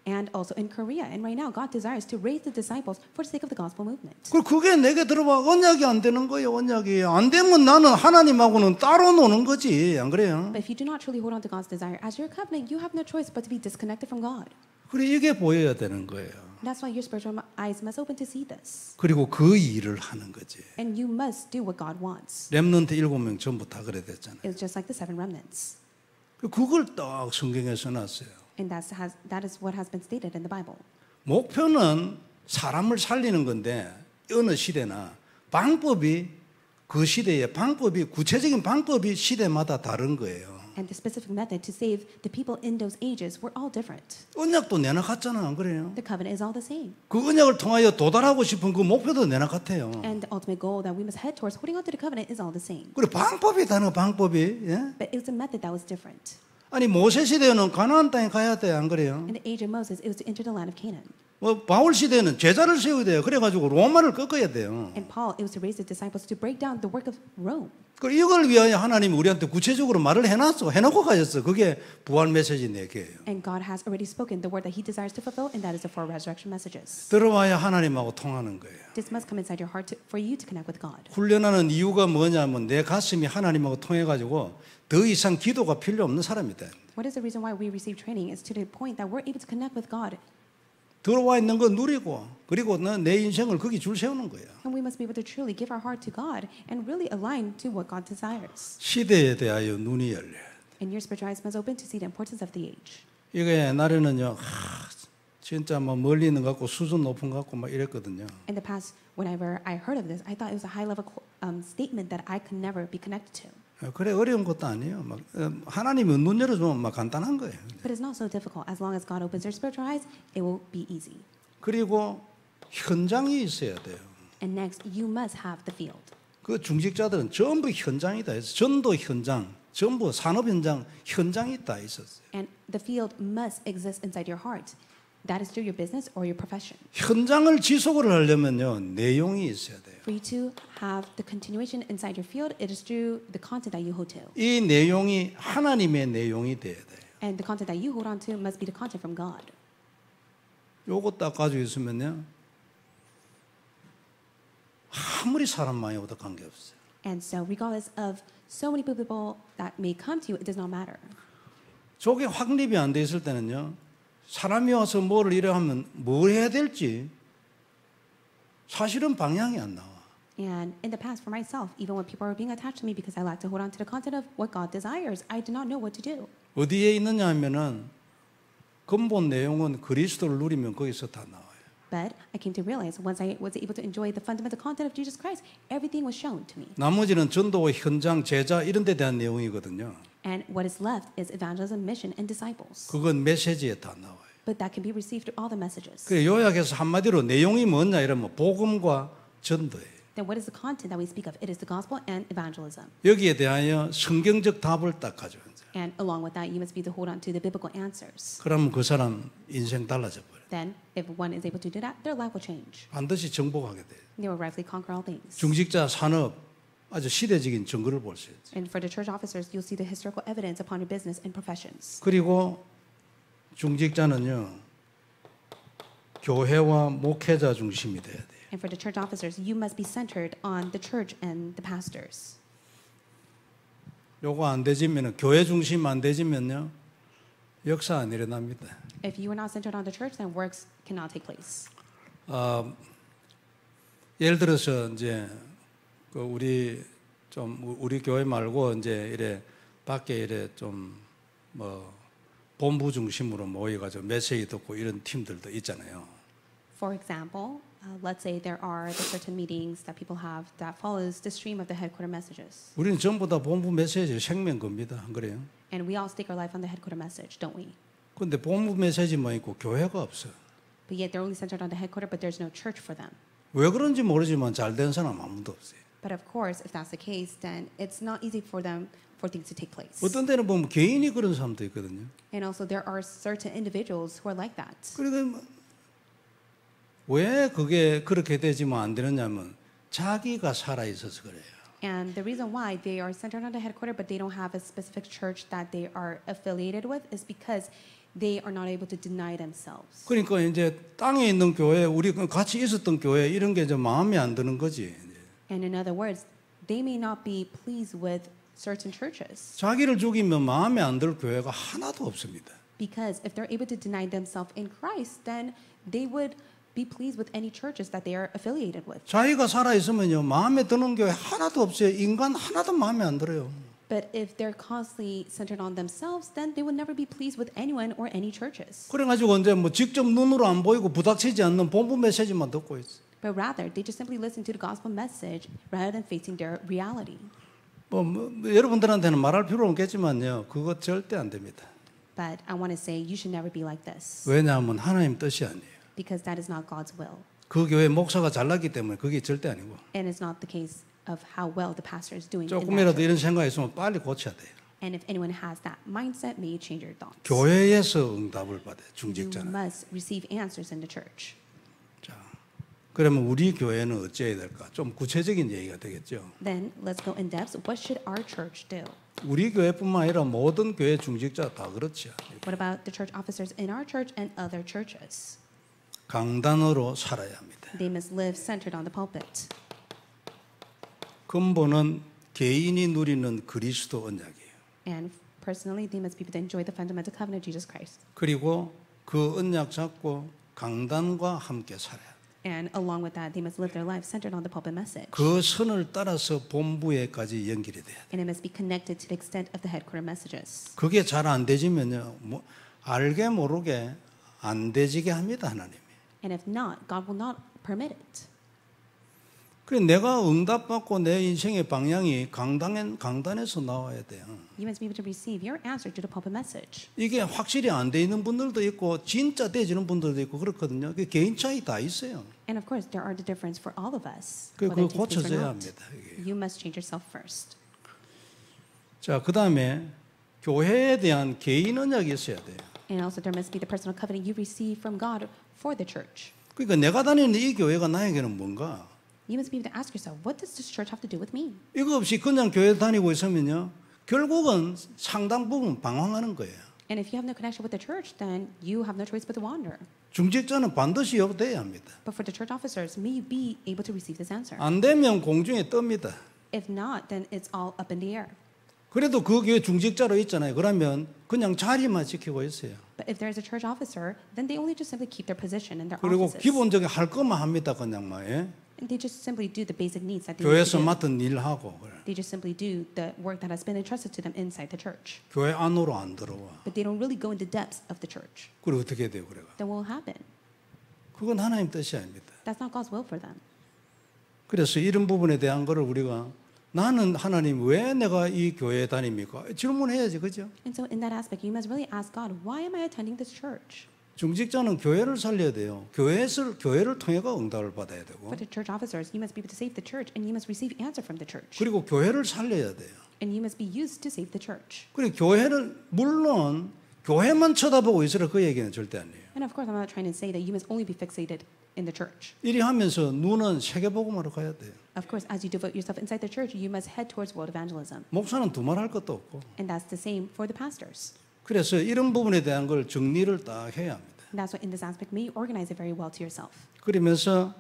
and also in Korea. And right now God desires to raise the disciples for the sake of the gospel movement. 그게 내게 들어봐. 언약이 안 되는 거예요. 언약이 안 되면 나는 하나님하고는 따로 노는 거지. 안 그래요? But if you do not truly hold on to God's desire as your covenant, you have no choice but to be disconnected from God. 그래 이게 보여야 되는 거예요. That's why your spiritual eyes must open to see this. 그리고 그 일을 하는 거지. And you must do what God wants. 렘넌트 7명 전부 다 그래 됐잖아요. It's just like the 7 remnants. 그걸 딱 성경에 써놨어요. And that is what has been stated in the Bible. 목표는 사람을 살리는 건데 어느 시대나 방법이 그 시대의 방법이 구체적인 방법이 시대마다 다른 거예요. And the specific method to save the people in those ages were all different. 언약도 내나갔잖아, 안 그래요? The covenant is all the same. 그 언약을 통하여 도달하고 싶은 그 목표도 내나갔대요. And the ultimate goal that we must head towards holding on to the covenant is all the same. 그래 방법이 다른 방법이. 예? But it was a method that was different. 아니 모세 시대에는 가나안 땅에 가야 돼, 안 그래요? In the age of Moses, it was to enter the land of Canaan. 뭐 바울 시대에는 제자를 세워야 돼요. 그래가지고 로마를 꺾어야 돼요. And Paul, it was to raise the disciples to break down the work of Rome. 그 이걸 위하여 하나님이 우리한테 구체적으로 말을 해놓고 가셨어. 그게 부활 메시지 4개예요. And God has already spoken the word that He desires to fulfill, and that is the 4 resurrection messages. 들어와야 하나님하고 통하는 거예요. This must come inside your heart for you to connect with God. 훈련하는 이유가 뭐냐면 내 가슴이 하나님하고 통해가지고 더 이상 기도가 필요 없는 사람이다. What is the reason why we receive training? Is to the point that we're able to connect with God. 들어와 있는 거 누리고 그리고 내 인생을 거기 줄 세우는 거예요. And we must be able to truly give our heart to God and really align to what God desires. 시대에 대하여 눈이 열려야 돼. And your spiritual eyes must open to see the importance of the age. 이게 옛날에는요, 진짜 뭐 멀리 있는 것 같고 수준 높은 것 같고 막 이랬거든요. In the past, whenever I heard of this, I thought it was a high-level statement that I could never be connected to. 그래 어려운 것도 아니에요. 막 하나님이 눈 열어주면 막 간단한 거예요. But it's not so difficult. As long as God opens your spiritual eyes, it will be easy. 그리고 현장이 있어야 돼요. And next, you must have the field. 그 중직자들은 전부 현장이다 해서 전도 현장, 전부 산업 현장, 현장이 다 있었어요. And the field must exist inside your heart. That is through your business or your profession. 현장을 지속을 하려면요 내용이 있어야 돼요. For you to have the continuation inside your field, it is through the content that you hold to. 이 내용이 하나님의 내용이 돼야 돼요. And the content that you hold on to must be the content from God. 요거 딱 가지고 있으면요 아무리 사람 많이 오도 관계없어요. And so regardless of so many people that may come to you, it does not matter. 저게 확립이 안 돼 있을 때는요 사람이 와서 뭐를 이래 하면 뭘 해야 될지 사실은 방향이 안 나와. And in the past, for myself, even when people are being attached to me because I like to hold on to the content of what God desires, I do not know what to do. 어디에 있느냐 하면은 근본 내용은 그리스도를 누리면 거기서 다 나와요. But I came to realize once I was able to enjoy the fundamental content of Jesus Christ, everything was shown to me. 나머지는 전도, 현장, 제자 이런 데 대한 내용이거든요. And what is left is evangelism, mission, and disciples. 그건 메시지에 다 나와요. But that can be received through all the messages. 그래 요약해서 한마디로 내용이 뭐냐 이러면 복음과 전도예요. Then what is the content that we speak of? It is the gospel and evangelism. 여기에 대하여 성경적 답을 딱 가져와요. And along with that, you must be able to hold on to the biblical answers. 그러면 그 사람 인생 달라져 버려요. Then, if one is able to do that, their life will change. 반드시 정복하게 돼요. They will rightfully conquer all things. 중직자 산업 아주 시대적인 증거를 볼 수 있죠. And for the church officers, you'll see the historical evidence upon your business and professions. 그리고 중직자는요 교회와 목회자 중심이 돼야 돼요. And for the church officers, you must be centered on the church and the pastors. 요거 안 되지면은 교회 중심 안 되지면요 역사 안 일어납니다. If you are not centered on the church, then works cannot take place. 예를 들어서 이제 그 우리 교회 말고 이제 이래 밖에 이래 좀 뭐 본부 중심으로 모여가지고 메시지 듣고 이런 팀들도 있잖아요. For example, let's say there are the certain meetings that people have that follows the stream of the headquarter messages. 우리는 전부 다 본부 메시지 생명 겁니다. 안 그래요? And we all stake our life on the headquarter message, don't we? 근데 본부 메시지만 있고 교회가 없어. But yet they're only centered on the headquarter, but there's no church for them. 왜 그런지 모르지만 잘 된 사람 아무도 없어요. But of course, if that's the case, then it's not easy for them for things to take place. 어떤 데는 보면 개인이 그런 사람도 있거든요. And also there are certain individuals who are like that. 그러니까 왜 그게 그렇게 되지만 안 되느냐면 자기가 살아 있어서 그래요. And the reason why they are centered on the headquarter, but they don't have a specific church that they are affiliated with, is because they are not able to deny themselves. 그러니까 이제 땅에 있는 교회, 우리 같이 있었던 교회 이런 게 좀 마음에 안 드는 거지. And in other words, they may not be pleased with certain churches. 자기를 죽이면 마음에 안 들 교회가 하나도 없습니다. Because if they're able to deny themselves in Christ, then they would be pleased with any churches that they are affiliated with. 자기가 살아 있으면요 마음에 드는 교회 하나도 없어요. 인간 하나도 마음에 안 들어요. But if they're constantly centered on themselves, then they would never be pleased with anyone or any churches. 그래가지고 이제 뭐 직접 눈으로 안 보이고 부닥치지 않는 본부 메시지만 듣고 있어. But rather, they just simply listen to the gospel message rather than facing their reality. 뭐 여러분들한테는 말할 필요 없겠지만요, 그거 절대 안 됩니다. But I want to say you should never be like this. 왜냐하면 하나님 뜻이 아니에요. Because that is not God's will. 그 교회 목사가 잘났기 때문에 그게 절대 아니고. And it's not the case of how well the pastor is doing in that 조금이라도 church. 이런 생각이 있으면 빨리 고쳐야 돼요. And if anyone has that mindset, may you change your thoughts. 교회에서 응답을 받아요. You 중직자는. must receive answers in the church. 자, 그러면 우리 교회는 어찌해야 될까? 좀 구체적인 얘기가 되겠죠. Then let's go in depth. What should our church do? 우리 교회뿐만 아니라 모든 교회 중직자 다 그렇죠. What about the church officers in our church and other churches? 강단으로 살아야 합니다. They must live centered on the pulpit. 근본은 개인이 누리는 그리스도 언약이에요. And personally, they must be able to enjoy the fundamental covenant of Jesus Christ. 그리고 그 언약 잡고 강단과 함께 살아야. And along with that, they must live their life centered on the pulpit message. 그 선을 따라서 본부에까지 연결이 돼야 돼. And it must be connected to the extent of the headquarter messages. 그게 잘 안 되지면요, 뭐 알게 모르게 안 되지게 합니다 하나님이. And if not, God will not permit it. 그래 내가 응답받고 내 인생의 방향이 강단에서 나와야 돼요. You must be able to receive your answer to the pulpit message. 이게 확실히 안 돼 있는 분들도 있고 진짜 되지는 분들도 있고 그렇거든요. 그 개인 차이 다 있어요. And of course, there are the difference for all of us. 그거 whether it takes place or 고쳐져야 not. 합니다. 이게. You must change yourself first. 자, 그다음에 교회에 대한 개인 언약이 있어야 돼요. And also, there must be the personal covenant you receive from God for the church. 그러니까 내가 다니는 이 교회가 나에게는 뭔가? You must be able to ask yourself, what does this church have to do with me? 이거 없이 그냥 교회 다니고 있으면요, 결국은 상당 부분 방황하는 거예요. And if you have no connection with the church, then you have no choice but to wander. 중직자는 반드시 요구돼야 합니다. But for the church officers, may you be able to receive this answer. 안 되면 공중에 뜹니다. If not, then it's all up in the air. 그래도 그 교회 중직자로 있잖아요. 그러면 그냥 자리만 지키고 있어요. But if there is a church officer, then they only just simply keep their position in their 그리고 offices. 기본적인 할 것만 합니다. 그냥 막 예? And they just simply do the basic needs that they need 교회에서 to do. 맡은 일하고 그래. They just simply do the work that has been entrusted to them inside the church. 교회 안으로 안 들어와. But they don't really go into depths of the church. 그리고 어떻게 돼요? 그래가? Then what will happen? 그건 하나님 뜻이 아닙니다. That's not God's will for them. 그래서 이런 부분에 대한 거를 우리가 나는 하나님 왜 내가 이 교회에 다닙니까? 질문해야지, 그죠? And so in that aspect, you must really ask God, why am I attending this church? 중직자는 교회를 살려야 돼요. 교회를 통해가 응답을 받아야 되고, For the church officers, you must be able to save the church, and you must receive answer from the church. 그리고 교회를 살려야 돼요. And you must be used to save the church. 그리고 교회를 물론 교회만 쳐다보고 있으라 그 얘기는 절대 아니에요. And of course, I'm not trying to say that you must only be fixated in the church. 이리 하면서 눈은 세계복음으로 가야 돼요. Of course, as you devote yourself inside the church, you must head towards world evangelism. 목사는 두말할 것도 없고. And that's the same for the pastors. 그래서 이런 부분에 대한 걸 정리를 딱 해야 합니다. And that's why in this aspect, may you organize it very well to yourself. 그러면서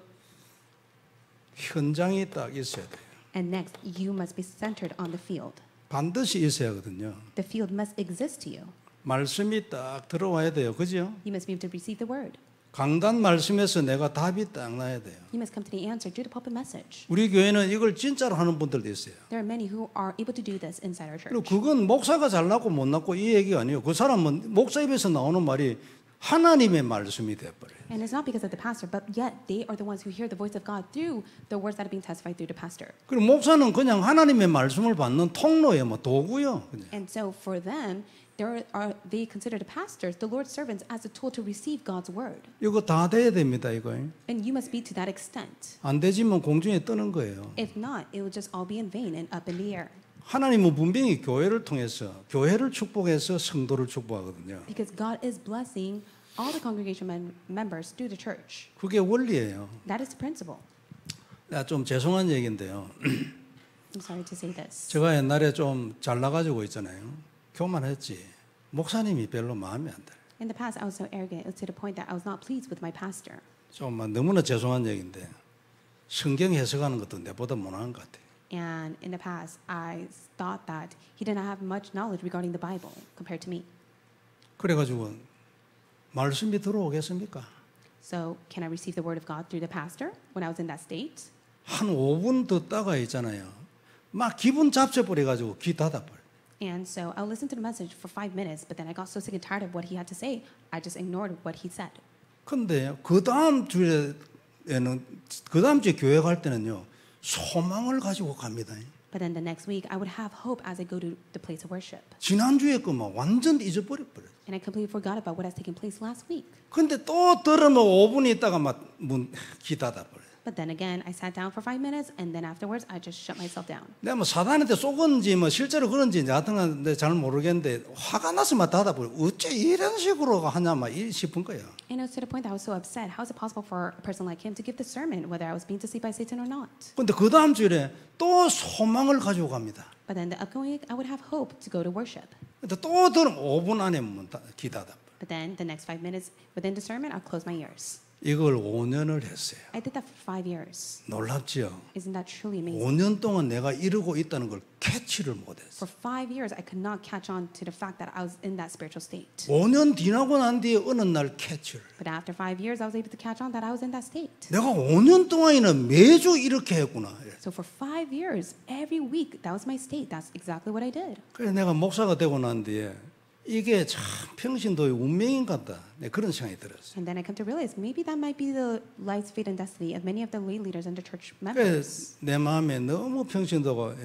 현장이 딱 있어야 돼요. And next, you must be centered on the field. 반드시 있어야 하거든요. The field must exist to you. 말씀이 딱 들어와야 돼요. 그죠? You must be able to receive the word. 강단 말씀에서 내가 답이 딱 나야 돼요. You must come to the answer to the pulpit message. 우리 교회는 이걸 진짜로 하는 분들도 있어요. There are many who are able to do this inside our 그리고 church. 그건 목사가 잘났고 못났고 이 얘기가 아니에요. 그 사람은 목사 입에서 나오는 말이 하나님의 말씀이 돼버려요. And it's not because of the pastor, but yet they are the ones who hear the voice of God through the words that are being testified through the pastor. 그리고 목사는 그냥 하나님의 말씀을 받는 통로예요, 뭐 도구요. 그냥. And so for them, they consider the pastors, the Lord's servants, as a tool to receive God's word. 이거 다 돼야 됩니다, 이거. And you must be to that extent. 안 되지면 공중에 뜨는 거예요. If not, it will just all be in vain and up in the air. 하나님은 분명히 교회를 통해서 교회를 축복해서 성도를 축복하거든요. Because God is blessing all the congregation members through the church. 그게 원리예요. That is the principle. 좀 죄송한 얘기인데요. I'm sorry to say this. 제가 옛날에 좀 잘 나가지고 있잖아요. 교만했지. 목사님이 별로 마음에 안 들어요. In the past, I was so arrogant to the point that I was not pleased with my pastor. 좀 너무나 죄송한 얘기인데 성경 해석하는 것도 내보다 못한 것 같아요. And in the past, I thought that he did not have much knowledge regarding the Bible compared to me. 그래가지고 말씀이 들어오겠습니까? So, can I receive the word of God through the pastor when I was in that state? 한 5분 듣다가 있잖아요. 막 기분 잡쳐버려가지고 귀 닫아버려. And so, I'll listen to the message for 5 minutes, but then I got so sick and tired of what he had to say, I just ignored what he said. 근데 그 다음 주에 교회 갈 때는요 소망을 가지고 갑니다. But then the next week, I would have hope as I go to the place of worship. 지난주에 그만 완전 잊어버려. And I completely forgot about what has taken place last week. 근데 또 들으면 5분 있다가 막 귀 닫아버려. But then again, I sat down for 5 minutes, and then afterwards, I just shut myself down. 내가 뭐 사단한테 쏘건지 뭐 실제로 그런지 하여튼 잘 모르겠는데 화가 나서 막 닫아버려. 어째 이런 식으로 하냐 막 싶은 거예요. And it was to the point that I was so upset. How is it possible for a person like him to give the sermon, whether I was being deceived by Satan or not? 근데 그 다음 주에 또 소망을 가지고 갑니다. But then the upcoming week, I would have hope to go to worship. 근데 또 들으면 5분 안에 귀 닫아버려. But then the next 5 minutes within the sermon, I'll close my ears. 이걸 5년을 했어요. I did that for 5 years. 놀랍지요? Isn't that truly amazing? 5년 동안 내가 이러고 있다는 걸 캐치를 못했어. For 5 years, I could not catch on to the fact that I was in that spiritual state. 5년 지나고 난 뒤에 어느 날 캐치를. But after 5 years, I was able to catch on that I was in that state. 내가 5년 동안이나 매주 이렇게 했구나. So for 5 years, every week, that was my state. That's exactly what I did. 그래서 내가 목사가 되고 난 뒤에 이게 참 평신도의 운명인 것 같다. 그런 생각이 들었어요. And then I come to realize maybe that might be the life's fate and destiny of many of the lay leaders and the church members. 그래서 내 마음에 너무 평신도가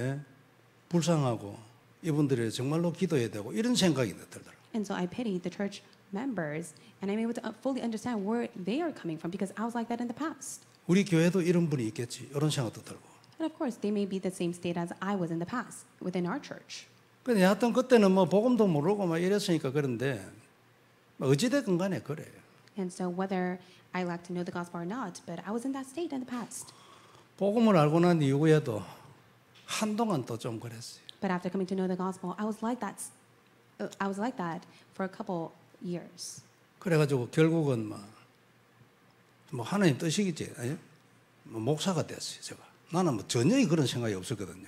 불쌍하고 이분들이 정말로 기도해야 되고 이런 생각이 들더라고요. And so I pity the church members, and I'm able to fully understand where they are coming from because I was like that in the past. 우리 교회도 이런 분이 있겠지. 이런 생각도 들고. And of course, they may be the same state as I was in the past within our church. 근데 하여튼 그때는 뭐 복음도 모르고 막 이랬으니까 그런데 어찌됐건 간에 그래요. And so whether I like to know the gospel or not, but I was in that state in the past. 복음을 알고 난 이후에도 한동안 또 좀 그랬어요. But after coming to know the gospel, I was like that. I was like that for a couple years. 그래가지고 결국은 뭐 하나님 뜻이겠지. 뭐 목사가 됐어요. 제가 나는 뭐 전혀 그런 생각이 없었거든요.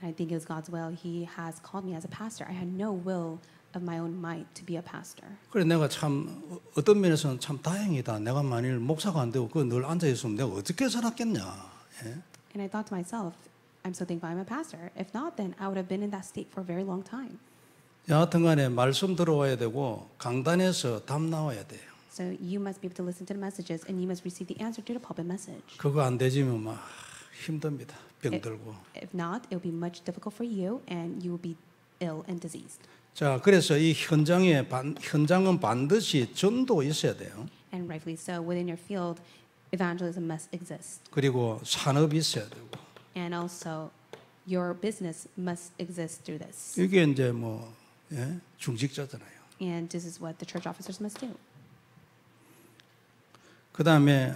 And I think it was God's will. He has called me as a pastor. I had no will of my own might to be a pastor. 그래 내가 참 어떤 면에서는 참 다행이다. 내가 만일 목사가 안 되고 그 늘 앉아 있으면 내가 어떻게 살았겠냐. And I thought to myself, I'm so thankful I'm a pastor. If not, then I would have been in that state for a very long time. 여하튼간에 말씀 들어와야 되고 강단에서 답 나와야 돼요. So you must be able to listen to the messages, and you must receive the answer to the pulpit message. 그거 안 되지면 막 힘듭니다. 병들고. If not, it will be much difficult for you, and you will be ill and diseased. 자, 그래서 이 현장은 반드시 전도 있어야 돼요. And rightfully so, within your field, evangelism must exist. 그리고 산업이 있어야 되고. And also, your business must exist through this. 이게 이제 중직자잖아요. And this is what the church officers must do. 그 다음에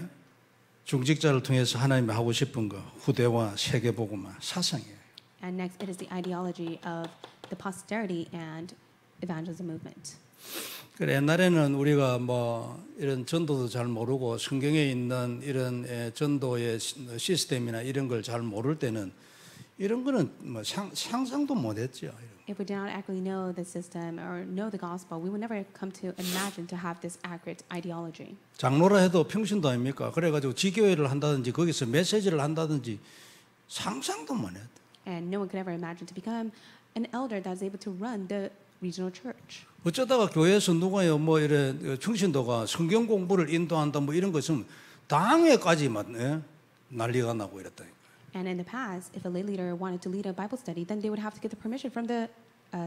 중직자를 통해서 하나님이 하고 싶은 거 후대와 세계복음화 사상이에요. And next, it is the ideology of the posterity and evangelism movement. 그래 옛날에는 우리가 이런 전도도 잘 모르고 성경에 있는 이런 전도의 시스템이나 이런 걸 잘 모를 때는 이런 거는 상상도 못했죠. If we did not actually know the system or know the gospel, we would never come to imagine to have this accurate ideology. 장로라 해도 평신도 아닙니까? 그래가지고 지교회를 한다든지 거기서 메시지를 한다든지 상상도 못했다. And no one could ever imagine to become an elder that is able to run the regional church. 어쩌다가 교회에서 누가요 뭐 이래 충신도가 성경 공부를 인도한다 뭐 이런 것은 당회까지만 난리가 나고 이랬다니까. And in the past, if a lay leader wanted to lead a Bible study, then they would have to get the permission from the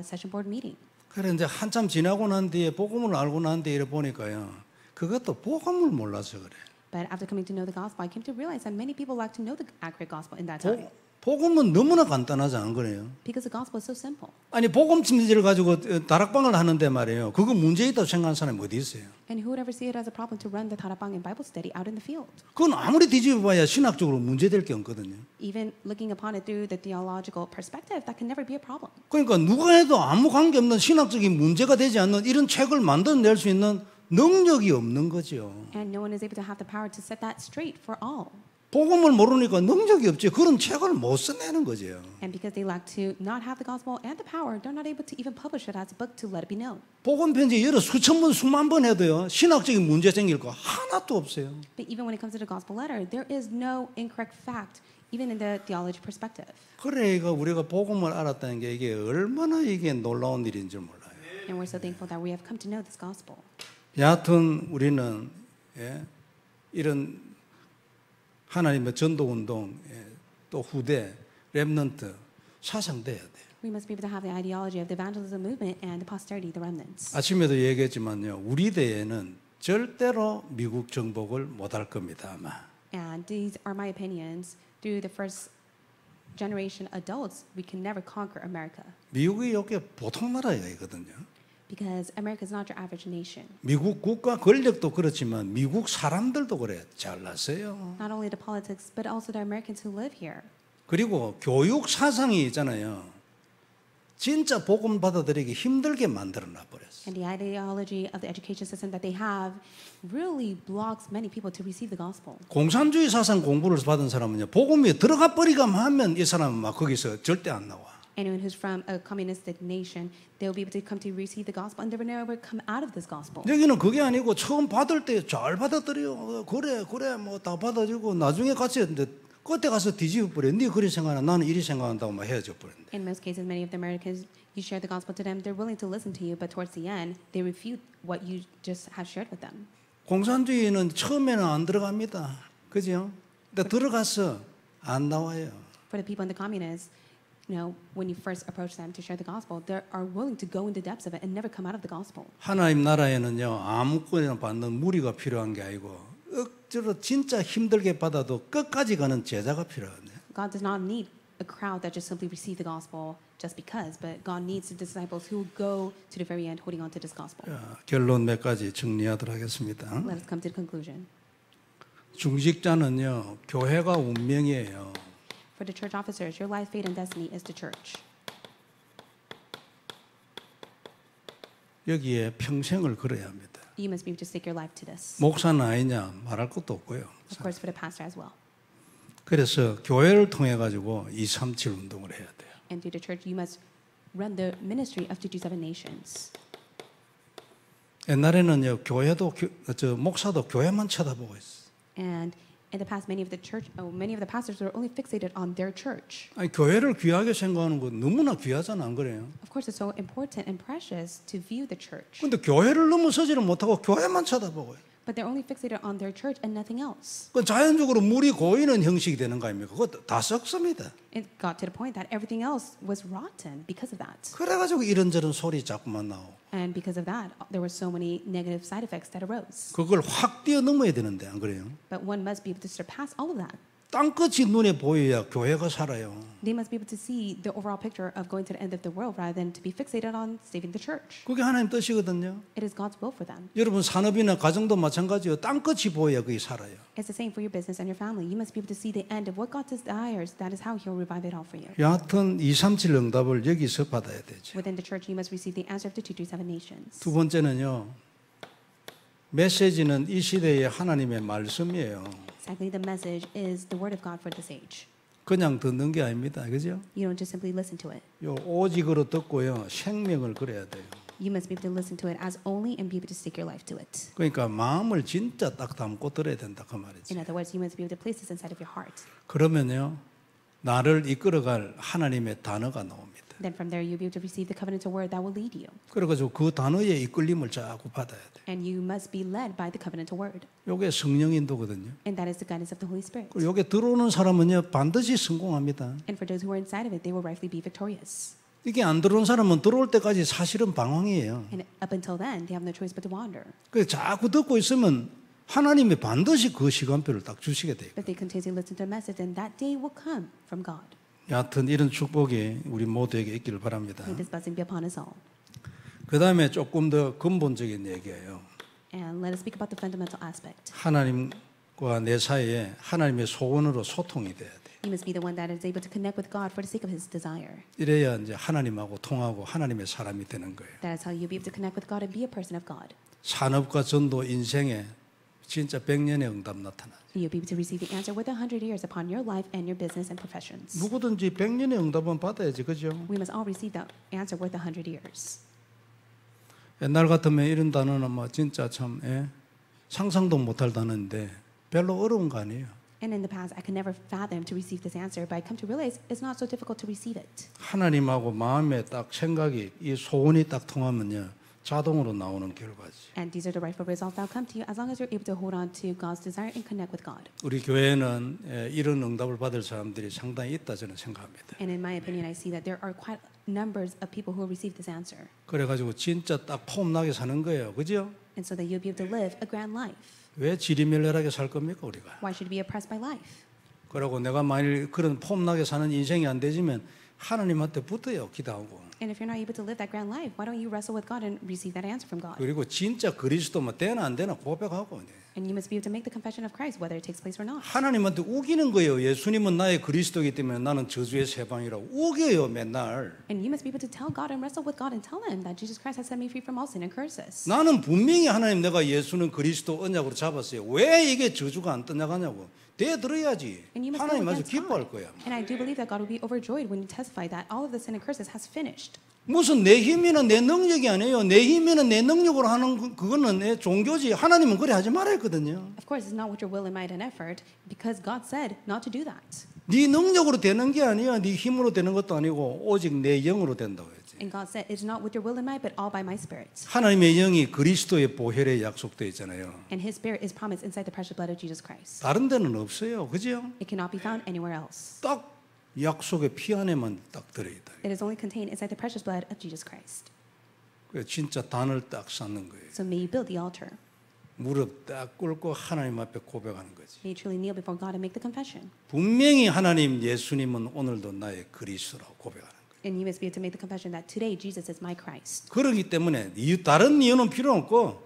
session board meeting. 그래 이제 한참 지나고 난 뒤에 복음을 알고 난 뒤에 보니까요. 그것도 복음을 몰라서 그래. But after coming to know the gospel, I came to realize that many people lack to know the accurate gospel in that time. 복음은 너무나 간단하지 않은 거예요. Because the gospel is so simple. 아니 복음 진리를 가지고 다락방을 하는데 말이에요. 그거 문제 있다고 생각하는 사람이 어디 있어요? And who would ever see it as a problem to run the Tarapang and Bible study out in the field? 그건 아무리 뒤집어봐야 신학적으로 문제될 게 없거든요. Even looking upon it through the theological perspective, that can never be a problem. 그러니까 누가 해도 아무 관계없는 신학적인 문제가 되지 않는 이런 책을 만들어낼 수 있는 능력이 없는 거죠. And no one is able to have the power to set that straight for all. 복음을 모르니까 능력이 없지. 그런 책을 못 써내는 거죠. And because they lack to not have the gospel and the power, they're not able to even publish it as a book to let it be known. 복음 편지 여러 수천 번, 수만 번 해도요. 신학적인 문제 생길 거 하나도 없어요. But even when it comes to the gospel letter, there is no incorrect fact, even in the theology perspective. 그러니까 우리가 복음을 알았다는 게 이게 얼마나 이게 놀라운 일인 줄 몰라요. And we're so thankful that we have come to know this gospel. 여하튼 우리는 이런 하나님의 전도운동 또 후대 렘넌트 사상돼야 돼요. We must be able to have the ideology of the evangelism movement and the posterity, the remnants. 아침에도 얘기했지만요. 우리 대에는 절대로 미국 정복을 못할 겁니다. 아마. And these are my opinions. Through the first generation adults, we can never conquer America. 미국이 이게 보통 나라이거든요. Because America is not your average nation. 미국 국가 권력도 그렇지만 미국 사람들도 그래 잘났어요. Not only the politics, but also the Americans who live here. 그리고 교육 사상이 있잖아요. 진짜 복음 받아들이기 힘들게 만들어 놔버렸어요. And the ideology of the education system that they have really blocks many people to receive the gospel. 공산주의 사상 공부를 받은 사람은요. 복음에 들어가 버리가만 하면 이 사람은 막 거기서 절대 안 나와. Anyone who's from a communistic nation, they'll be able to come to receive the gospel, and they will never come out of this gospel. 여기는 그게 아니고 처음 받을 때 잘 받아들여. 그래 뭐 다 받아주고 나중에 같이 했는데 그때 가서 뒤집어 버려. 네 그리 생각하나 나는 이리 생각한다고 막 헤어져 버렸는데. In most cases, many of the Americans, you share the gospel to them, they're willing to listen to you, but towards the end, they refute what you just have shared with them. 공산주의는 처음에는 안 들어갑니다. 그죠? 근데 들어가서 안 나와요. For the people in the communists, you know, when you first approach them to share the gospel, they are willing to go in the depths of it and never come out of the gospel. 하나님 나라에는요 아무거나 받는 무리가 필요한 게 아니고 억지로 진짜 힘들게 받아도 끝까지 가는 제자가 필요하네. God does not need a crowd that just simply receive the gospel just because, but God needs the disciples who go to the very end holding on to this gospel. 자, 결론 몇 가지 정리하도록 하겠습니다. Let us come to the conclusion. 중직자는요 교회가 운명이에요. For the church officers, your life, fate, and destiny is the church. 여기에 평생을 걸어야 합니다. You must be able to stick your life to this. 목사는 아니냐 말할 것도 없고요. Of course, for the pastor as well. 그래서 교회를 통해 가지고 237 운동을 해야 돼요. And through the church, you must run the ministry of 227 nations. 옛날에는요 교회도 목사도 교회만 쳐다보고 있어. And in the past, many of the pastors were only fixated on their church. 아니 교회를 귀하게 생각하는 거 너무나 귀하잖아 안 그래요? Of course, it's so important and precious to view the church. 근데 교회를 넘어서지를 못하고 교회만 쳐다보고 있어요. But they're only fixated on their church and nothing else. 그 자연적으로 물이 고이는 형식이 되는 거 아닙니까? 그것도 다 썩습니다. It got to the point that everything else was rotten because of that. 그래가지고 이런저런 소리 자꾸만 나오고 And because of that, there were so many negative side effects that arose. 그걸 확 뛰어넘어야 되는데 안 그래요? But one must be able to surpass all of that. 땅끝이 눈에 보여야 교회가 살아요. They must be able to see the overall picture of going to the end of the world rather than to be fixated on saving the church. 그게 하나님 뜻이거든요. It is God's will for them. 여러분 산업이나 가정도 마찬가지예요. 땅끝이 보여야 그게 살아요. It's the same for your business and your family. You must be able to see the end of what God desires. That is how He'll revive it all for you. 여하튼 237 응답을 여기서 받아야 되죠. Within the church, you must receive the answer of the 227 nations. 두 번째는요. 메시지는 이 시대의 하나님의 말씀이에요. Secondly, the message is the word of God for this age. 그냥 듣는 게 아닙니다. 그죠? You don't just simply listen to it. 요 오직으로 듣고요. 생명을 걸어야 돼요. You must be able to listen to it as only and be able to stick your life to it. 그러니까 마음을 진짜 딱 담고 들어야 된다 그 말이지. In other words, you must be able to place this inside of your heart. 그러면요. 나를 이끌어갈 하나님의 단어가 나옵니다. Then from there, you'll be able to receive the covenantal word that will lead you. 그래가지고 그 단어의 이끌림을 자꾸 받아야 돼. And you must be led by the covenantal word. 요게 성령 인도거든요. And that is the guidance of the Holy Spirit. 그리고 요게 들어오는 사람은요 반드시 성공합니다. And for those who are inside of it, they will rightfully be victorious. 이게 안 들어온 사람은 들어올 때까지 사실은 방황이에요. And up until then, they have no choice but to wander. 그래서 자꾸 듣고 있으면 하나님이 반드시 그 시간표를 딱 주시게 돼요. But they continuously listen to the message, then that day will come from God. 여하튼 이런 축복이 우리 모두에게 있기를 바랍니다. May this blessing be upon us all. 그 다음에 조금 더 근본적인 얘기예요. And let us speak about the fundamental aspect. 하나님과 내 사이에 하나님의 소원으로 소통이 돼야 돼. You must be the one that is able to connect with God for the sake of His desire. 이래야 이제 하나님하고 통하고 하나님의 사람이 되는 거예요. That is how you'll be able to connect with God and be a person of God. 산업과 전도 인생에 진짜 100년의 응답 나타나. You'll be able to receive the answer with 100 years upon your life and your business and professions. 누구든지 100년의 응답은 받아야지, 그죠? We must all receive that answer worth 100 years. 옛날 같으면 이런 단어는 뭐 진짜 참 상상도 못할 단어인데 별로 어려운 거 아니에요. And in the past, I could never fathom to receive this answer, but I come to realize it's not so difficult to receive it. 하나님하고 마음에 딱 생각이 이 소원이 딱 통하면요 자동으로 나오는 결과지. And these are the rightful results that will come to you as long as you're able to hold on to God's desire and connect with God. 우리 교회는 이런 응답을 받을 사람들이 상당히 있다 저는 생각합니다. And in my opinion, I see that there are quite numbers of people who will receive this answer. 그래가지고 진짜 딱 폼나게 사는 거예요, 그죠? And so that you'll be able to live a grand life. 왜 지리멸렬하게 살 겁니까 우리가? Why should you be oppressed by life? 그러고 내가 만일 그런 폼나게 사는 인생이 안 되지면 하나님한테 붙어요, 기도하고. And if you're not able to live that grand life, why don't you wrestle with God and receive that answer from God? 그리고 진짜 그리스도면 되나 안 되나 고백하고. And you must be able to make the confession of Christ, whether it takes place or not. 하나님한테 우기는 거예요. 예수님은 나의 그리스도이기 때문에 나는 저주의 세방이라고 우겨요 맨날. And you must be able to tell God and wrestle with God and tell Him that Jesus Christ has set me free from all sin and curses. 나는 분명히 하나님 내가 예수는 그리스도 언약으로 잡았어요. 왜 이게 저주가 안 떠나가냐고. 대들어야지. And you must 하나님 go 아주 against 기뻐할 God. 거야. And I do believe that God will be overjoyed when you testify that all of the sin and curses has finished. 무슨 내 힘이나 내 능력이 아니에요. 내 힘이나 내 능력으로 하는 그거는 내 종교지. 하나님은 그래 하지 말아 했거든요. Of course, it's not with your will and might and effort, because God said not to do that. 네 능력으로 되는 게 아니야. 네 힘으로 되는 것도 아니고 오직 내 영으로 된다고 했지. And God said, it's not with your will and might, but all by my Spirit. 하나님의 영이 그리스도의 보혈에 약속되어 있잖아요. And His Spirit is promised inside the precious blood of Jesus Christ. 다른 데는 없어요. 그죠? It cannot be found anywhere else. 딱 약속의 피 안에만 딱 들어있다. It is only contained inside the precious blood of Jesus Christ. 그래서 진짜 단을 딱 쌓는 거예요. So may you build the altar. 무릎 딱 꿇고 하나님 앞에 고백하는 거지. May you truly kneel before God and make the confession. 분명히 하나님 예수님은 오늘도 나의 그리스도라고 고백하는 거예요. And you must be able to make the confession that today Jesus is my Christ. 그렇기 때문에 다른 이유는 필요 없고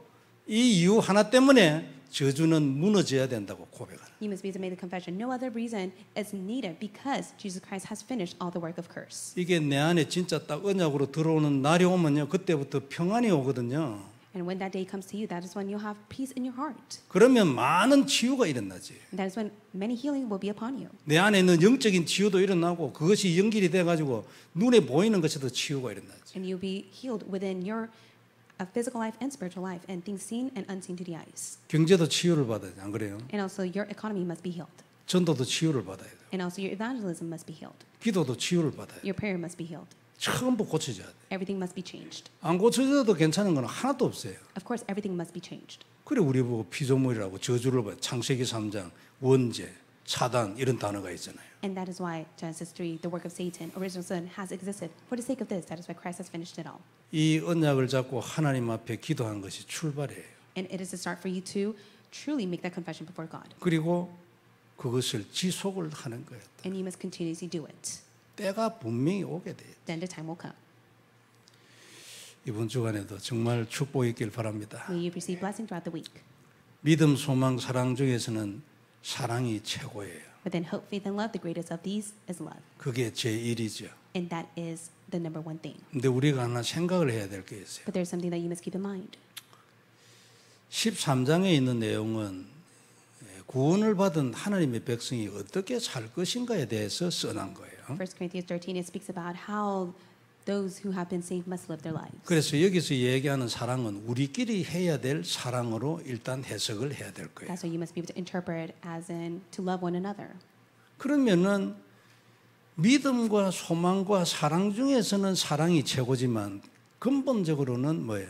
이 이유 하나 때문에 저주는 무너져야 된다고 고백하는 거예요. You must be able to make the confession. No other reason is needed because Jesus Christ has finished all the work of curse. 이게 내 안에 진짜 딱 언약으로 들어오는 날이 오면요. 그때부터 평안이 오거든요. And when that day comes to you, that is when you'll have peace in your heart. 그러면 많은 치유가 일어나지. And that is when many healing will be upon you. 내 안에 있는 영적인 치유도 일어나고 그것이 연결이 돼가지고 눈에 보이는 것에도 치유가 일어나지. And you'll be healed within your physical life and spiritual life, and things seen and unseen to the eyes. 경제도 치유를 받아야 돼. 안 그래요? And also your economy must be healed. 전도도 치유를 받아야 돼. And also your evangelism must be healed. 기도도 치유를 받아야 돼. Your prayer must be healed. 전부 고쳐져야 돼. Everything must be changed. 안 고쳐져도 괜찮은 건 하나도 없어요. Of course, everything must be changed. 그래 우리 보고 피조물이라고 저주를 봐요. 창세기 3장 원죄, 사단 이런 단어가 있잖아요. And that is why Genesis 3, the work of Satan, original sin, has existed. For the sake of this, that is why Christ has finished it all. 이 언약을 잡고 하나님 앞에 기도한 것이 출발이에요. And it is the start for you to truly make that confession before God. 그리고 그것을 지속을 하는 거예요. And you must continuously do it. 때가 분명히 오게 돼요. Then the time will come. 이번 주간에도 정말 축복이 있길 바랍니다. May you receive blessing throughout the week. 믿음, 소망, 사랑 중에서는 사랑이 최고예요. Within hope, faith, and love, the greatest of these is love. 그게 제1이죠. And that is the number one thing. 근데 우리가 하나 생각을 해야 될 게 있어요. But there's something that you must keep in mind. 13장에 있는 내용은 구원을 받은 하나님의 백성이 어떻게 살 것인가에 대해서 써난 거예요. 1 Corinthians 13, it speaks about how those who have been saved must live their lives. 그래서 여기서 얘기하는 사랑은 우리끼리 해야 될 사랑으로 일단 해석을 해야 될 거예요. That's why you must be able to interpret as in to love one another. 그러면은 믿음과 소망과 사랑 중에서는 사랑이 최고지만 근본적으로는 뭐예요?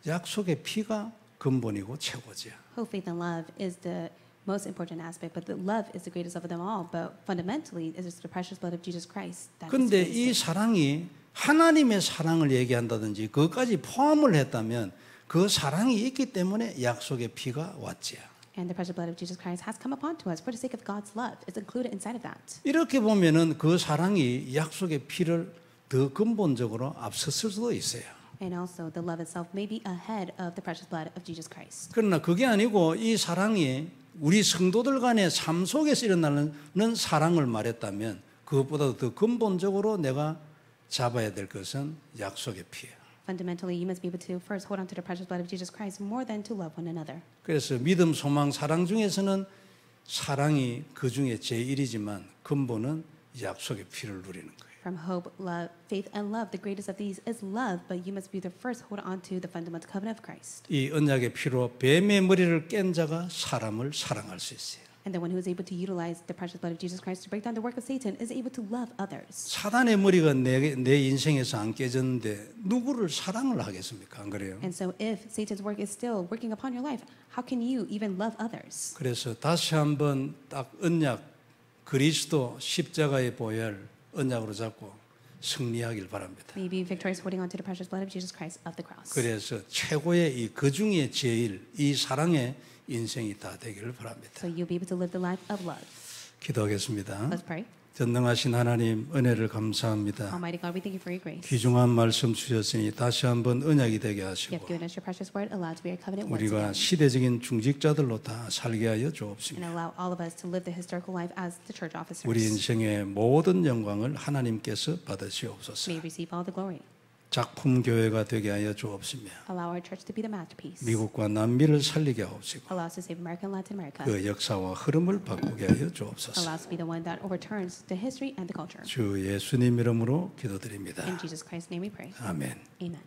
약속의 피가 근본이고 최고지야. Hope, faith, and love is the most important aspect, but the love is the greatest of them all. But fundamentally, it is the precious blood of Jesus Christ that is 근데 greatest. 이 사랑이 하나님의 사랑을 얘기한다든지 그것까지 포함을 했다면 그 사랑이 있기 때문에 약속의 피가 왔지요. And the precious blood of Jesus Christ has come upon to us for the sake of God's love. It's included inside of that. 이렇게 보면은 그 사랑이 약속의 피를 더 근본적으로 앞섰을 수도 있어요. And also, the love itself may be ahead of the precious blood of Jesus Christ. 그러나 그게 아니고 이 사랑이 우리 성도들 간의 삶 속에서 일어나는 사랑을 말했다면 그것보다도 더 근본적으로 내가 잡아야 될 것은 약속의 피예요. Fundamentally, you must be able to first hold on to the precious blood of Jesus Christ more than to love one another. 그래서 믿음, 소망, 사랑 중에서는 사랑이 그 중에 제1이지만 근본은 약속의 피를 누리는 거예요. From hope, love, faith, and love, the greatest of these is love, but you must be the first hold on to the fundamental covenant of Christ. 이 언약의 피로 뱀의 머리를 깬 자가 사람을 사랑할 수 있어요. And the one who is able to utilize the precious blood of Jesus Christ to break down the work of Satan is able to love others. 사단의 머리가 내 인생에서 안 깨졌는데 누구를 사랑을 하겠습니까? 안 그래요? And so if Satan's work is still working upon your life, how can you even love others? 그래서 다시 한번 딱 언약 그리스도 십자가의 보혈 언약으로 잡고 승리하길 바랍니다. May you be victorious holding on to the precious blood of Jesus Christ of the cross. 그래서 최고의 이 그 중에 제일 이 사랑의 인생이 다 되기를 바랍니다. So you'll be able to live the life of love. 기도하겠습니다. Let's pray. 전능하신 하나님 은혜를 감사합니다. Almighty God, we thank you for your grace. 귀중한 말씀 주셨으니 다시 한번 언약이 되게 You 하시고 have given us your precious word, allowed to be our covenant once 우리가 again. 시대적인 중직자들로 다 살게 하여 And 주옵시며 allow all of us to live the historical life as the church officers. 우리 인생의 모든 영광을 하나님께서 받으시옵소서. May we receive all the glory. 작품 교회가 되게 하여 주옵시며 Allow our church to be the masterpiece. 미국과 남미를 살리게 하옵시고 Allow us to save America and Latin America. 그 역사와 흐름을 바꾸게 하여 주옵소서. Allow us to be the one that overturns the history and the culture. 주 예수님 이름으로 기도드립니다. In Jesus Christ's name we pray. 아멘. Amen.